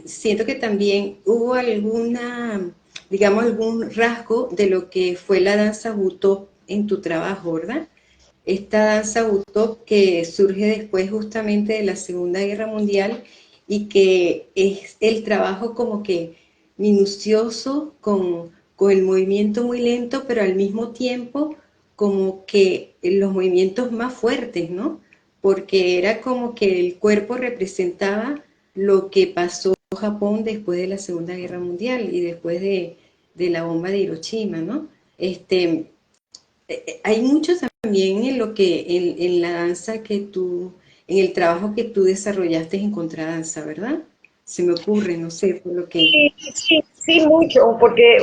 siento que también hubo alguna, digamos, algún rasgo de lo que fue la danza Butop en tu trabajo, ¿verdad? Esta danza Butop que surge después justamente de la Segunda Guerra Mundial y que es el trabajo como que minucioso con el movimiento muy lento, pero al mismo tiempo como que los movimientos más fuertes, ¿no? Porque era como que el cuerpo representaba lo que pasó en Japón después de la Segunda Guerra Mundial y después de la bomba de Hiroshima, ¿no? Hay mucho también en lo que, en la danza que tú, en el trabajo que tú desarrollaste en contradanza, ¿verdad? Se me ocurre, no sé, por lo que... Sí, sí, sí, mucho, porque,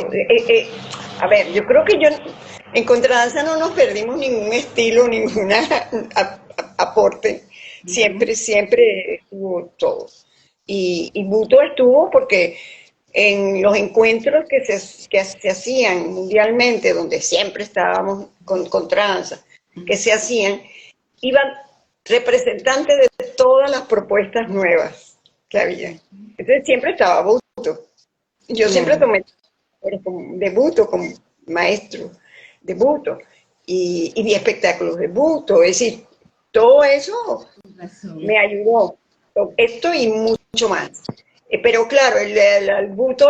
a ver, yo creo que yo en contradanza no nos perdimos ningún estilo, ningún aporte. Ujú, Siempre, siempre estuvo todo. Y Buto estuvo porque en los encuentros que se hacían mundialmente, donde siempre estábamos con contradanza, que se hacían, iban representantes de todas las propuestas nuevas que había. Entonces siempre estaba Buto. Yo siempre claro, tomé como debuto como maestro de Buto y vi espectáculos de Buto. Es decir, todo eso con razón. me ayudó. Esto y mucho más. Pero claro, el Buto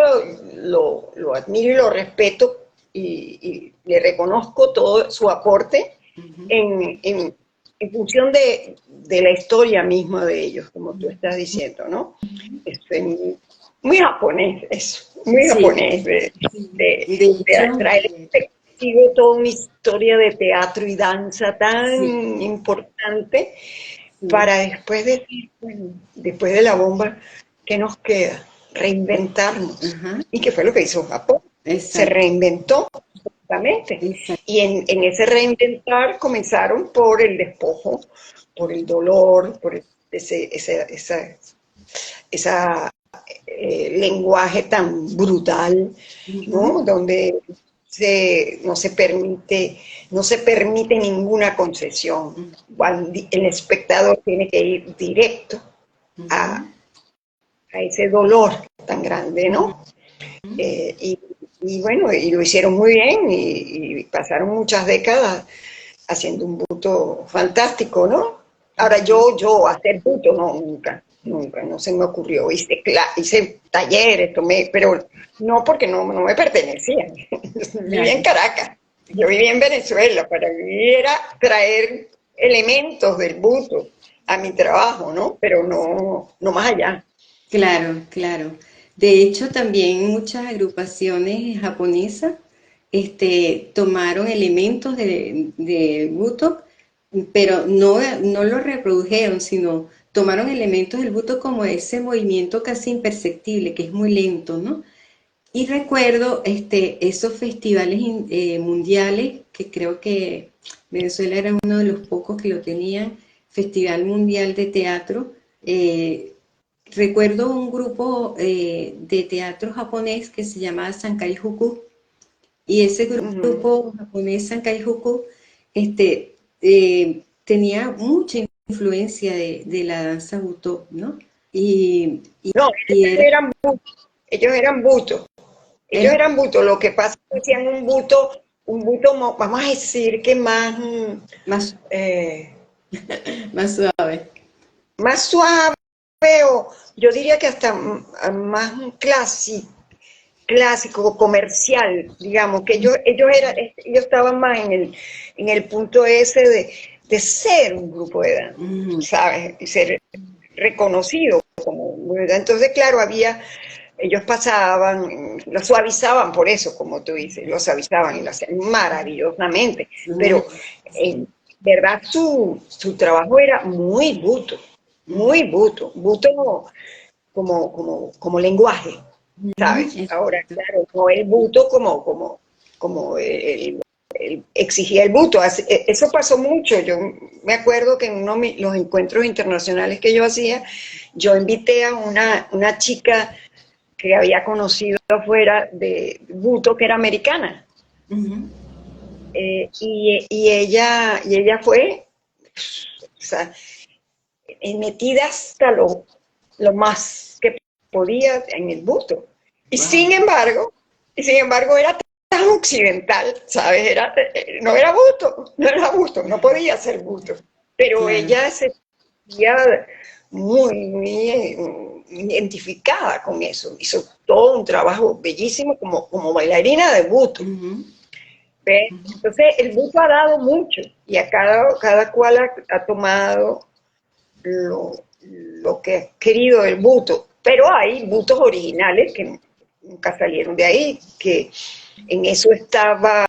lo admiro y lo respeto y le reconozco todo su aporte Ujú, en función de la historia misma de ellos, como tú estás diciendo, ¿no? Es muy japonés, eso, muy sí, japonés, de de hecho, traer efectivo toda una historia de teatro y danza sí, tan importante sí, para después decir, bueno, después de la bomba, ¿qué nos queda? Reinventarnos. ajá, ¿Y qué fue lo que hizo Japón? Se exacto, reinventó absolutamente. exacto, Y en ese reinventar comenzaron por el despojo, por el dolor, por esa lenguaje tan brutal, ujú, ¿no? Donde no se permite ninguna concesión. El espectador tiene que ir directo a, ujú, a ese dolor tan grande, ujú, ¿no? Y, y, bueno, y lo hicieron muy bien y pasaron muchas décadas haciendo un buto fantástico, ¿no? Ahora ujú, hacer buto, no, nunca, nunca, no se me ocurrió. Hice talleres, tomé, pero no porque no me pertenecía. Vivía en claro. Caracas, yo vivía en Venezuela, para mí era traer elementos del buto a mi trabajo, ¿no? Pero no más allá. Claro, claro. De hecho, también muchas agrupaciones japonesas tomaron elementos de Buto, pero no lo reprodujeron, sino tomaron elementos del Buto como ese movimiento casi imperceptible, que es muy lento, ¿no? Y recuerdo esos festivales mundiales, que creo que Venezuela era uno de los pocos que lo tenían, Festival Mundial de Teatro. Recuerdo un grupo de teatro japonés que se llamaba Sankaijuku, y ese Ujú. grupo japonés Sankaijuku tenía mucha influencia de la danza Buto, ¿no? No, Y era, ellos eran butos. Ellos era eran butos, lo que pasa es que hacían un buto, vamos a decir que más, más, eh, más suave. más suave, o yo diría que hasta más clásico, comercial, digamos, que ellos estaban más en el punto ese de ser un grupo de danza, ¿sabes? Y ser reconocido como, ¿verdad? Entonces, claro, ellos pasaban, lo suavizaban por eso, como tú dices, lo suavizaban y lo hacían maravillosamente, pero en verdad su trabajo era muy buto como lenguaje, ¿sabes? Ahora, Exacto. claro, no el buto como exigía el buto. Eso pasó mucho. Yo me acuerdo que en uno de los encuentros internacionales que yo hacía, yo invité a una chica que había conocido afuera de buto, que era americana. Y ella fue, o sea, metida hasta lo más que podía en el buto. Y Wow. sin embargo era tan occidental, ¿sabes? No era buto, no podía ser buto. Pero Claro. ella se sentía muy identificada con eso. Hizo todo un trabajo bellísimo como bailarina de buto. ¿Ves? Entonces el buto ha dado mucho y a cada cual ha tomado lo que ha querido el buto, pero hay butos originales que nunca salieron de ahí, que en eso estaba,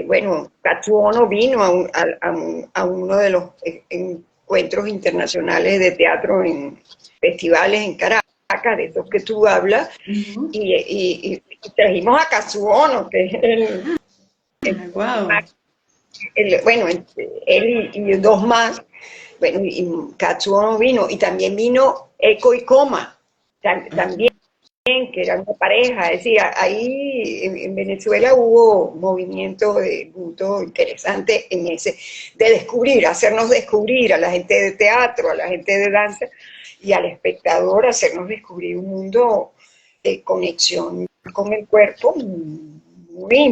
bueno, Katsuono vino a uno de los encuentros internacionales de teatro en festivales en Caracas, de esos que tú hablas, y trajimos a Katsuono, que es Wow. bueno, él y dos más, bueno, y Katsuo vino, y también vino Eco y Coma, también, que eran una pareja, es decir, ahí en Venezuela hubo movimiento de punto interesante en ese, de descubrir, hacernos descubrir a la gente de teatro, a la gente de danza, y al espectador hacernos descubrir un mundo de conexión con el cuerpo muy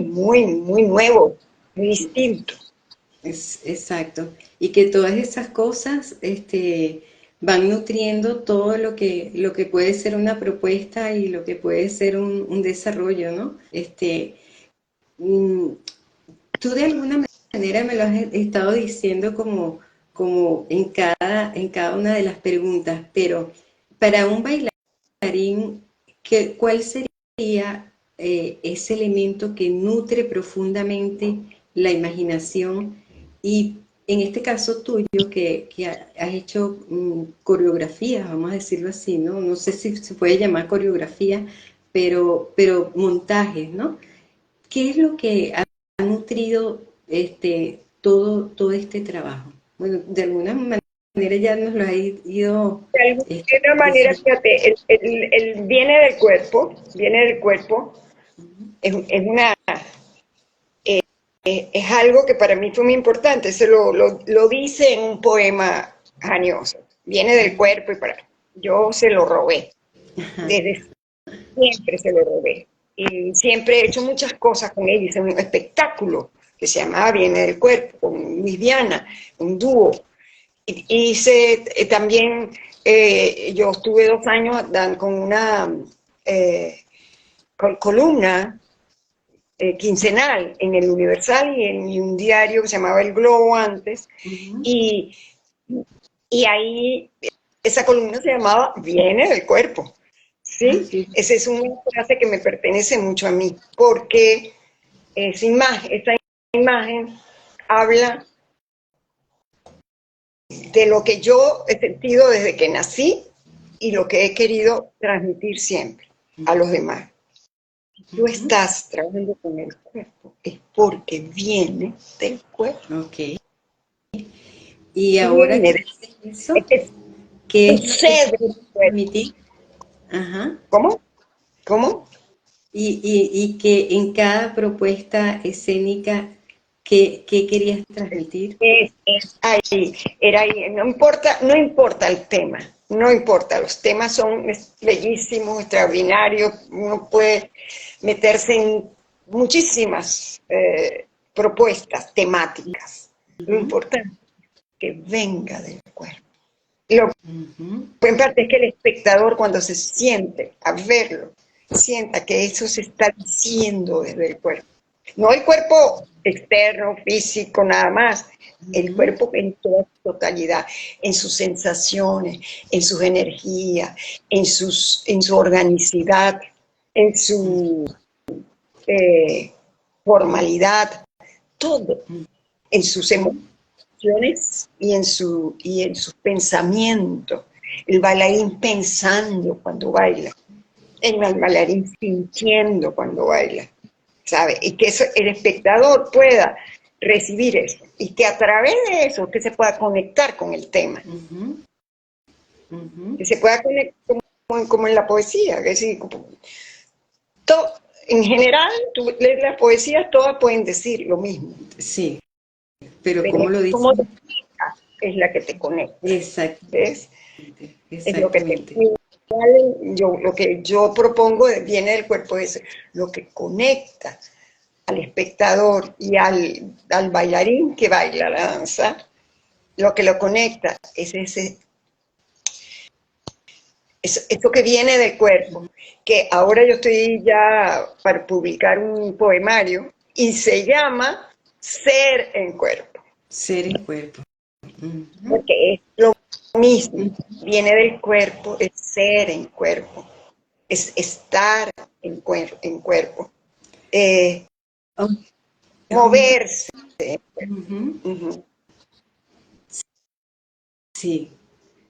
nuevo, muy distinto. Exacto. Y que todas esas cosas van nutriendo todo lo que puede ser una propuesta y lo que puede ser un desarrollo, ¿no? Mm, tú de alguna manera me lo has estado diciendo como en cada una de las preguntas, pero para un bailarín, ¿cuál sería ese elemento que nutre profundamente la imaginación? Y en este caso tuyo, que has hecho coreografías, vamos a decirlo así, ¿no? No sé si se puede llamar coreografía, pero montajes, ¿no? ¿Qué es lo que ha nutrido todo este trabajo? Bueno, de alguna manera ya nos lo ha ido De alguna manera, diciendo. fíjate, viene del cuerpo, es es algo que para mí fue muy importante, lo dice en un poema Janioso, viene del cuerpo y yo se lo robé, desde siempre se lo robé, y siempre he hecho muchas cosas con ella, hice un espectáculo que se llamaba Viene del cuerpo, con Luis Viana, un dúo. Hice también, yo estuve 2 años con una columna quincenal en el Universal y en un diario que se llamaba El Globo antes, y, y ahí esa columna se llamaba Viene del cuerpo, Ah, ¿sí? sí. Esa es una frase que me pertenece mucho a mí, porque esa imagen habla de lo que yo he sentido desde que nací y lo que he querido transmitir siempre a los demás. Si tú estás trabajando con el cuerpo, es porque viene del cuerpo. Ok. Y ahora Viene que de, dices eso, es ¿qué es lo que sucede del quieres cuerpo. transmitir? Ajá. ¿Cómo? ¿Cómo? Y que en cada propuesta escénica, qué querías transmitir? Es ahí, era ahí. No importa el tema, no importa. Los temas son bellísimos, extraordinarios. Uno puede meterse en muchísimas propuestas temáticas. Lo importante es que venga del cuerpo. Lo Ujú. en parte es que el espectador cuando se siente a verlo, sienta que eso se está diciendo desde el cuerpo. No el cuerpo externo, físico, nada más. El Ujú. cuerpo en toda su totalidad, en sus sensaciones, en sus energías, en su organicidad, en su eh, formalidad, todo, en sus Ujú. emociones y en sus pensamientos. El bailarín pensando cuando baila, el bailarín sintiendo cuando baila, ¿sabe? Y que eso, el espectador pueda recibir eso y que a través de eso que se pueda conectar con el tema, Ujú. Ujú. que se pueda conectar como en la poesía, es decir, todo, en general, tú lees las poesías, todas pueden decir lo mismo, Sí, pero pero ¿cómo es lo como dicen? es la que te conecta, Exactamente, ¿ves? Es lo que te... exactamente. lo que yo propongo viene del cuerpo, es lo que conecta al espectador y al bailarín que baila la danza, lo que lo conecta es eso que viene del cuerpo, que ahora yo estoy ya para publicar un poemario y se llama Ser en Cuerpo, Ser en cuerpo. Ujú. porque es lo mismo, viene del cuerpo, es ser en cuerpo, es estar en cuerpo, eh, Oh, ahorita, moverse. ujú. Uh-huh. Sí.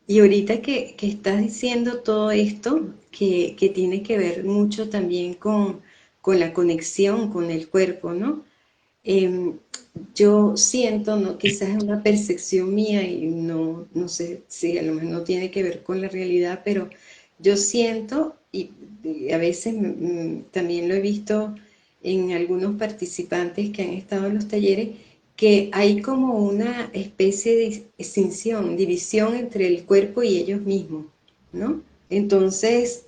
Y ahorita que estás diciendo todo esto, que tiene que ver mucho también con la conexión con el cuerpo, ¿no? Em, yo siento, ¿no? Quizás es una percepción mía y no sé si a lo mejor no tiene que ver con la realidad, pero yo siento, y a veces también lo he visto en algunos participantes que han estado en los talleres, que hay como una especie de extinción, división entre el cuerpo y ellos mismos, ¿no? Entonces,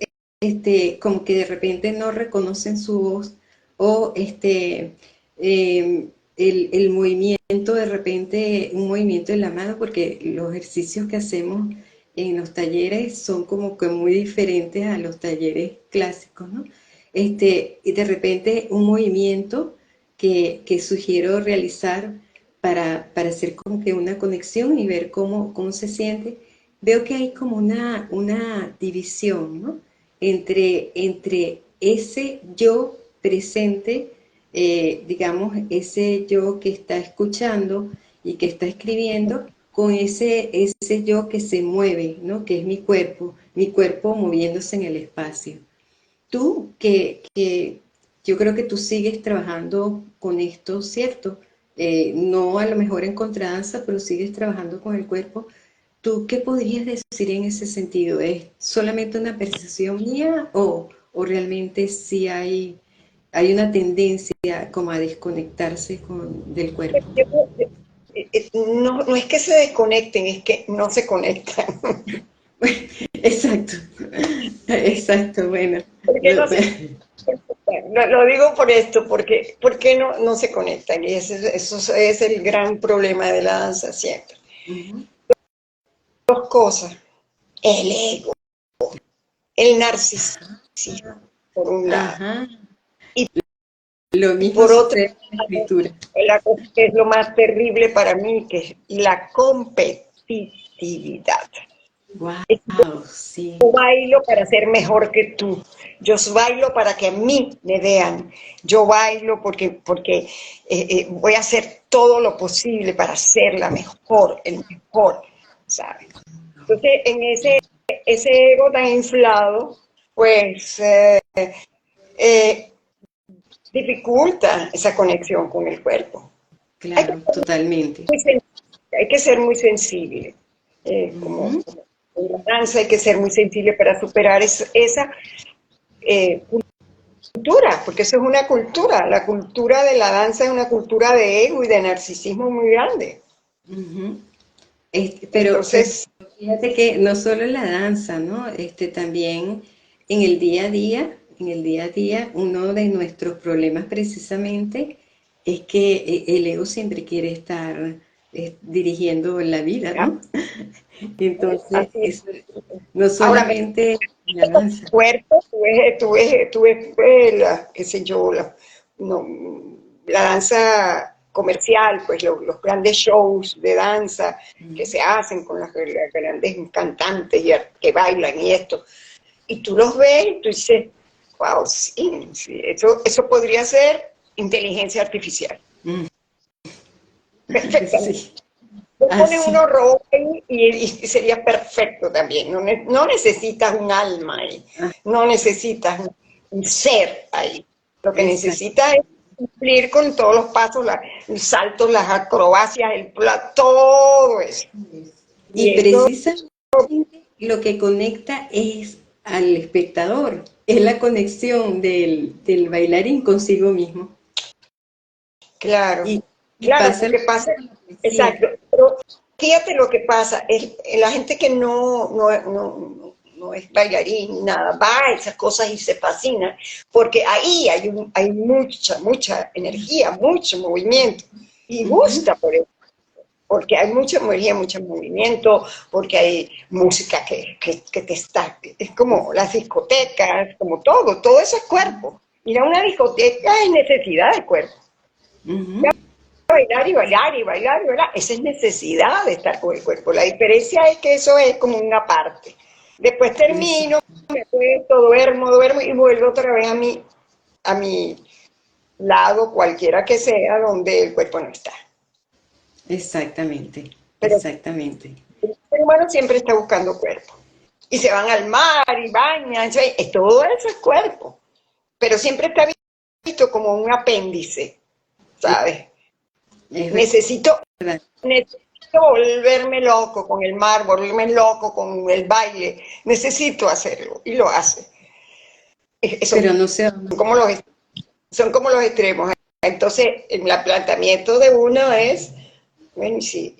como que de repente no reconocen su voz o el movimiento, de repente, un movimiento en la mano, porque los ejercicios que hacemos en los talleres son como que muy diferentes a los talleres clásicos, ¿no? Y de repente un movimiento que sugiero realizar para hacer como que una conexión y ver cómo se siente, veo que hay como una división, ¿no? Entre ese yo presente, digamos, ese yo que está escuchando y que está escribiendo, con ese yo que se mueve, ¿no? Que es mi cuerpo moviéndose en el espacio. Tú, que yo creo que tú sigues trabajando con esto, ¿cierto? No a lo mejor en contradanza, pero sigues trabajando con el cuerpo. ¿Tú qué podrías decir en ese sentido? ¿Es solamente una percepción mía o realmente sí hay una tendencia como a desconectarse del cuerpo? No, no es que se desconecten, es que no se conectan. Exacto, exacto, bueno. ¿Por qué no se lo digo por esto, porque ¿por qué no se conectan? Y eso es el gran problema de la danza siempre. Ujú. Dos cosas, el ego, el narcisismo, por un lado, Ajá, y lo mismo por otro sucede en la lado, escritura. la cosa que es lo más terrible para mí, que es la competitividad. Wow, sí. Yo bailo para ser mejor que tú. Yo bailo para que a mí me vean. Yo bailo porque voy a hacer todo lo posible para ser la mejor, el mejor, ¿sabes? Entonces, en ese ego tan inflado, pues eh, dificulta esa conexión con el cuerpo. Hay que Claro, totalmente. hay que ser muy sensible. Como Ujú. en la danza hay que ser muy sensible para superar esa eh, cultura, porque eso es una cultura. La cultura de la danza es una cultura de ego y de narcisismo muy grande. Ujú. Pero Entonces, fíjate que no solo en la danza, ¿no? También en el día a día, uno de nuestros problemas precisamente es que el ego siempre quiere estar dirigiendo la vida, ¿ya? ¿no? Entonces, Así es. eso no Ahora, solamente la danza. cuerpo, tú ves, qué sé yo, no, la danza comercial, pues los grandes shows de danza que se hacen con las grandes cantantes que bailan y esto. Y tú los ves y tú dices, wow, sí, sí, eso podría ser inteligencia artificial. Mm, Perfectamente. sí, Le pones así, unos robots ahí y sería perfecto también. No, no necesitas un alma ahí, ah, no necesitas un ser ahí. Lo que exacto. necesitas es cumplir con todos los pasos, los saltos, las acrobacias, todo eso. Y Y eso, precisamente lo que conecta es al espectador, es la conexión del bailarín consigo mismo. claro, Y, y claro, pasa lo porque pasa, mismo con la poesía. exacto. Pero fíjate lo que pasa, la gente que no es bailarín ni nada, va a esas cosas y se fascina, porque ahí hay mucha energía, mucho movimiento, y Ujú, gusta por eso, porque hay mucha energía, mucho movimiento, porque hay música que te está, es como las discotecas, como todo eso es cuerpo. Ir a una discoteca es necesidad de cuerpo. ujú, Bailar y bailar y bailar y bailar, esa es necesidad de estar con el cuerpo. La diferencia es que eso es como una parte. Después termino, exacto, me acuesto, duermo y vuelvo otra vez a mi lado, cualquiera que sea, donde el cuerpo no está. exactamente, Pero exactamente. el ser humano siempre está buscando cuerpo. Y se van al mar y bañan, todo eso es cuerpo. Pero siempre está visto como un apéndice, ¿sabes? Es Necesito verdad. Necesito volverme loco con el mar, volverme loco con el baile. Necesito hacerlo y lo hace. Son Pero no se como son como los extremos. Entonces, el planteamiento de uno es, bueno, si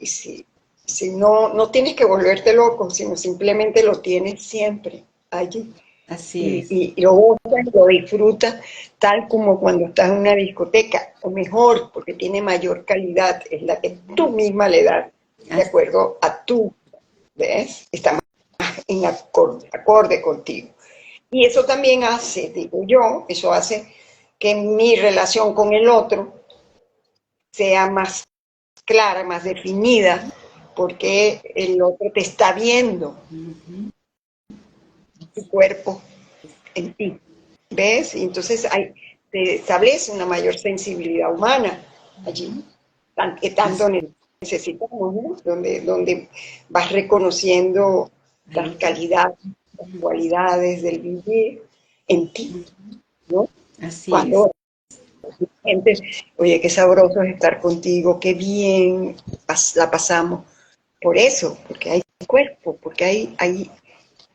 no tienes que volverte loco, sino simplemente lo tienes siempre allí. así es. Y lo gozas, lo disfrutas, tal como cuando estás en una discoteca, o mejor, porque tiene mayor calidad, es la que tú misma le das, de Así, acuerdo a tú, ¿ves? Está más en acorde contigo. Y eso también hace, digo yo, eso hace que mi relación con el otro sea más clara, más definida, porque el otro te está viendo ujú, tu cuerpo en ti, ¿ves? Y entonces se establece una mayor sensibilidad humana allí, que tanto así es. necesitamos, ¿no? Donde vas reconociendo las Algo que, calidades, las cualidades del vivir en ti, ¿no? así es. Cuando gente, oye, qué sabroso es estar contigo, qué bien la pasamos. Por eso, porque hay cuerpo, porque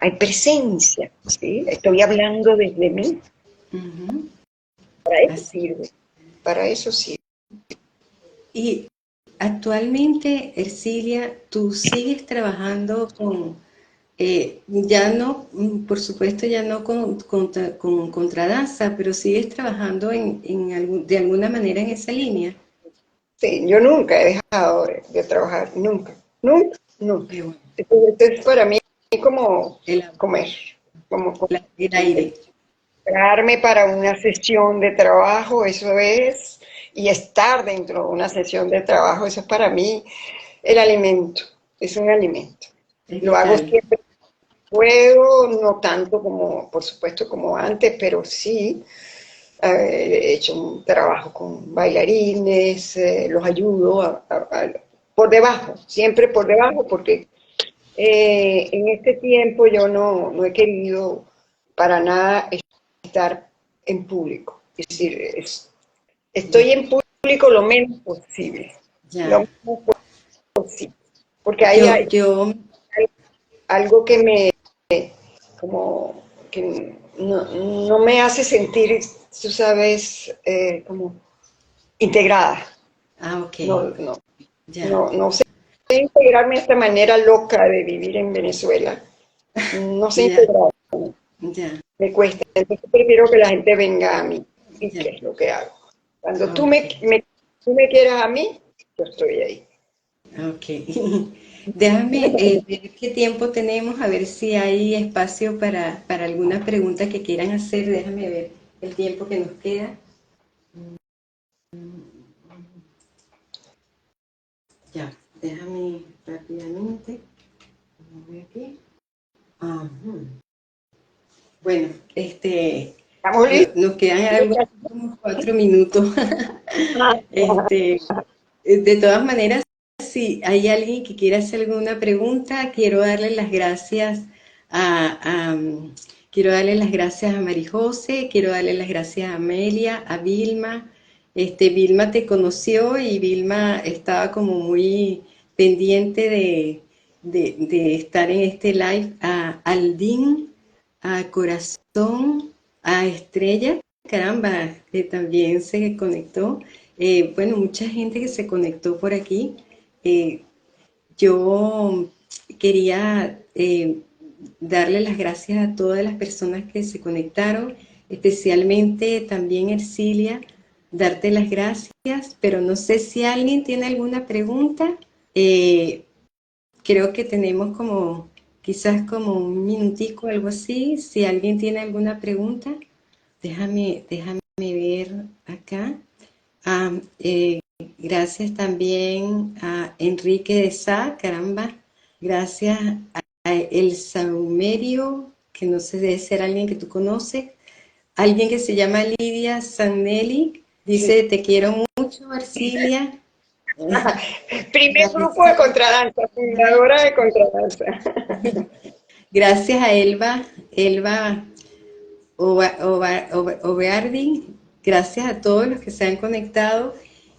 hay presencia, ¿sí? Estoy hablando desde mí, Ujú, para eso así. sirve, para eso sirve. Y actualmente, Ercilia, tú sigues trabajando con, ya no, por supuesto, ya no con contradanza, pero sigues trabajando de alguna manera en esa línea. Sí, yo nunca he dejado de trabajar, nunca, nunca, nunca. Qué bueno. Esto es para mí como El, comer, como el el aire. prepararme para una sesión de trabajo, eso es, y estar dentro de una sesión de trabajo, eso es para mí el alimento, es un alimento. Es Lo hago vital. siempre que puedo, no tanto como, por supuesto, como antes, pero sí. He hecho un trabajo con bailarines, los ayudo por debajo, siempre por debajo, porque en este tiempo yo no he querido para nada estar en público. Es decir, estoy en público lo menos posible, lo Ya. menos posible, porque ahí Yo, hay yo, algo que como que no me hace sentir, tú sabes, como integrada. ok, No, ya, no sé integrarme a esta manera loca de vivir en Venezuela. No sé ya, integrar, ya, me cuesta. Entonces prefiero que la gente venga a mí. ¿Y ya, qué es lo que hago? Cuando ok, tú me quieras a mí, yo estoy ahí. Ok. Déjame ver qué tiempo tenemos, a ver si hay espacio para alguna pregunta que quieran hacer. Déjame ver el tiempo que nos queda. Ya, déjame rápidamente. Voy aquí. Ajá. Bueno, ¿Estamos listos? nos quedan algo como 4 minutos. Este, de todas maneras, si hay alguien que quiera hacer alguna pregunta, quiero darle las gracias quiero darle las gracias a Marijose, quiero darle las gracias a Amelia, a Vilma. Vilma te conoció y Vilma estaba como muy pendiente de estar en este live. A Aldín, a Corazón, a Estrella, caramba, que también se conectó. Bueno, mucha gente que se conectó por aquí. Eh, yo quería darle las gracias a todas las personas que se conectaron, especialmente también Ercilia, darte las gracias, pero no sé si alguien tiene alguna pregunta. Eh, Creo que tenemos como, quizás como un minutico, algo así. Si alguien tiene alguna pregunta, déjame ver acá. Ah, gracias también a Enrique de Sá, caramba. Gracias a El Saumerio, que no sé, debe ser alguien que tú conoces. Alguien que se llama Lidia Sanelli, Sí. dice, te quiero mucho, Arcilia. Primer grupo de Arcilia. contradanza, fundadora de contradanza. Gracias a Elba Obeardi, gracias a todos los que se han conectado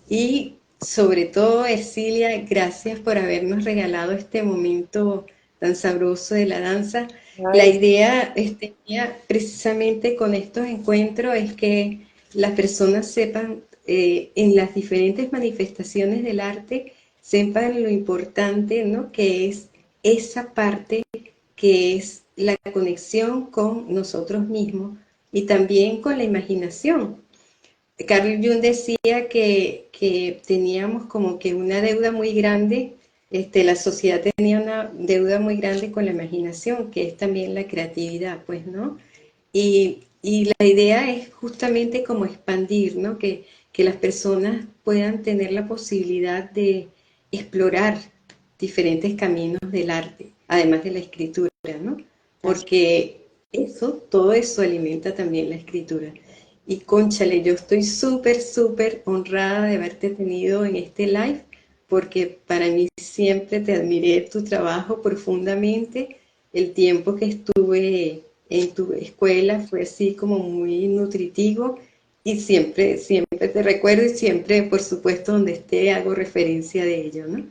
y sobre todo, Ercilia, gracias por habernos regalado este momento tan sabroso de la danza. La Ay, idea mía, precisamente con estos encuentros es que las personas sepan en las diferentes manifestaciones del arte, sepan lo importante, ¿no?, que es esa parte que es la conexión con nosotros mismos y también con la imaginación. Carl Jung decía que teníamos como que una deuda muy grande, la sociedad tenía una deuda muy grande con la imaginación, que es también la creatividad, pues, ¿no? Y la idea es justamente como expandir, ¿no? Que las personas puedan tener la posibilidad de explorar diferentes caminos del arte, además de la escritura, ¿no? Porque todo eso alimenta también la escritura. Y cónchale, yo estoy súper, súper honrada de haberte tenido en este live, porque para mí siempre te admiré tu trabajo profundamente. El tiempo que estuve en tu escuela fue así como muy nutritivo y siempre, siempre te recuerdo y siempre, por supuesto, donde esté hago referencia de ello, ¿no?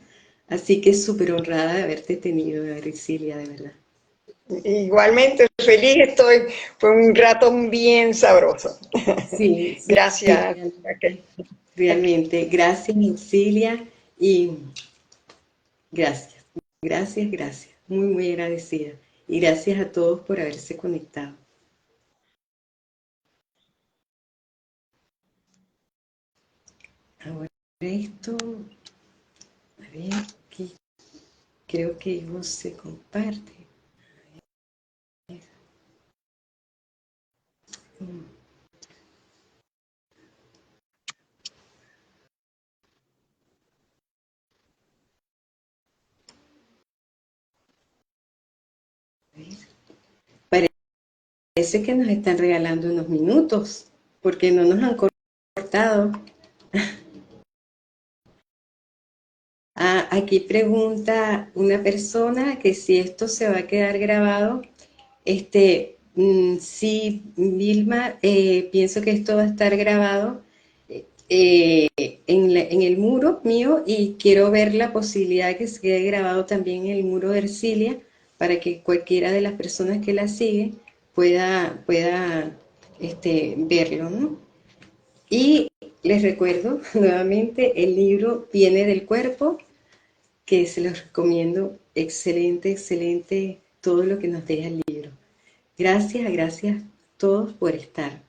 Así que súper honrada de haberte tenido, Ercilia, de verdad. igualmente feliz estoy, fue un rato bien sabroso. Sí, sí, Gracias. realmente, realmente. Gracias, Ercilia, y gracias, gracias, gracias. Muy, muy agradecida. Y gracias a todos por haberse conectado. Ahora esto, a ver, aquí creo que no se comparte. Parece que nos están regalando unos minutos, porque no nos han cortado. Ah, aquí pregunta una persona que si esto se va a quedar grabado. Sí, Vilma, pienso que esto va a estar grabado en el muro mío y quiero ver la posibilidad de que se quede grabado también en el muro de Ercilia para que cualquiera de las personas que la sigue pueda verlo, ¿no? Y les recuerdo nuevamente, el libro Viene del Cuerpo, que se los recomiendo, excelente, excelente todo lo que nos deja el libro. Gracias a todos por estar.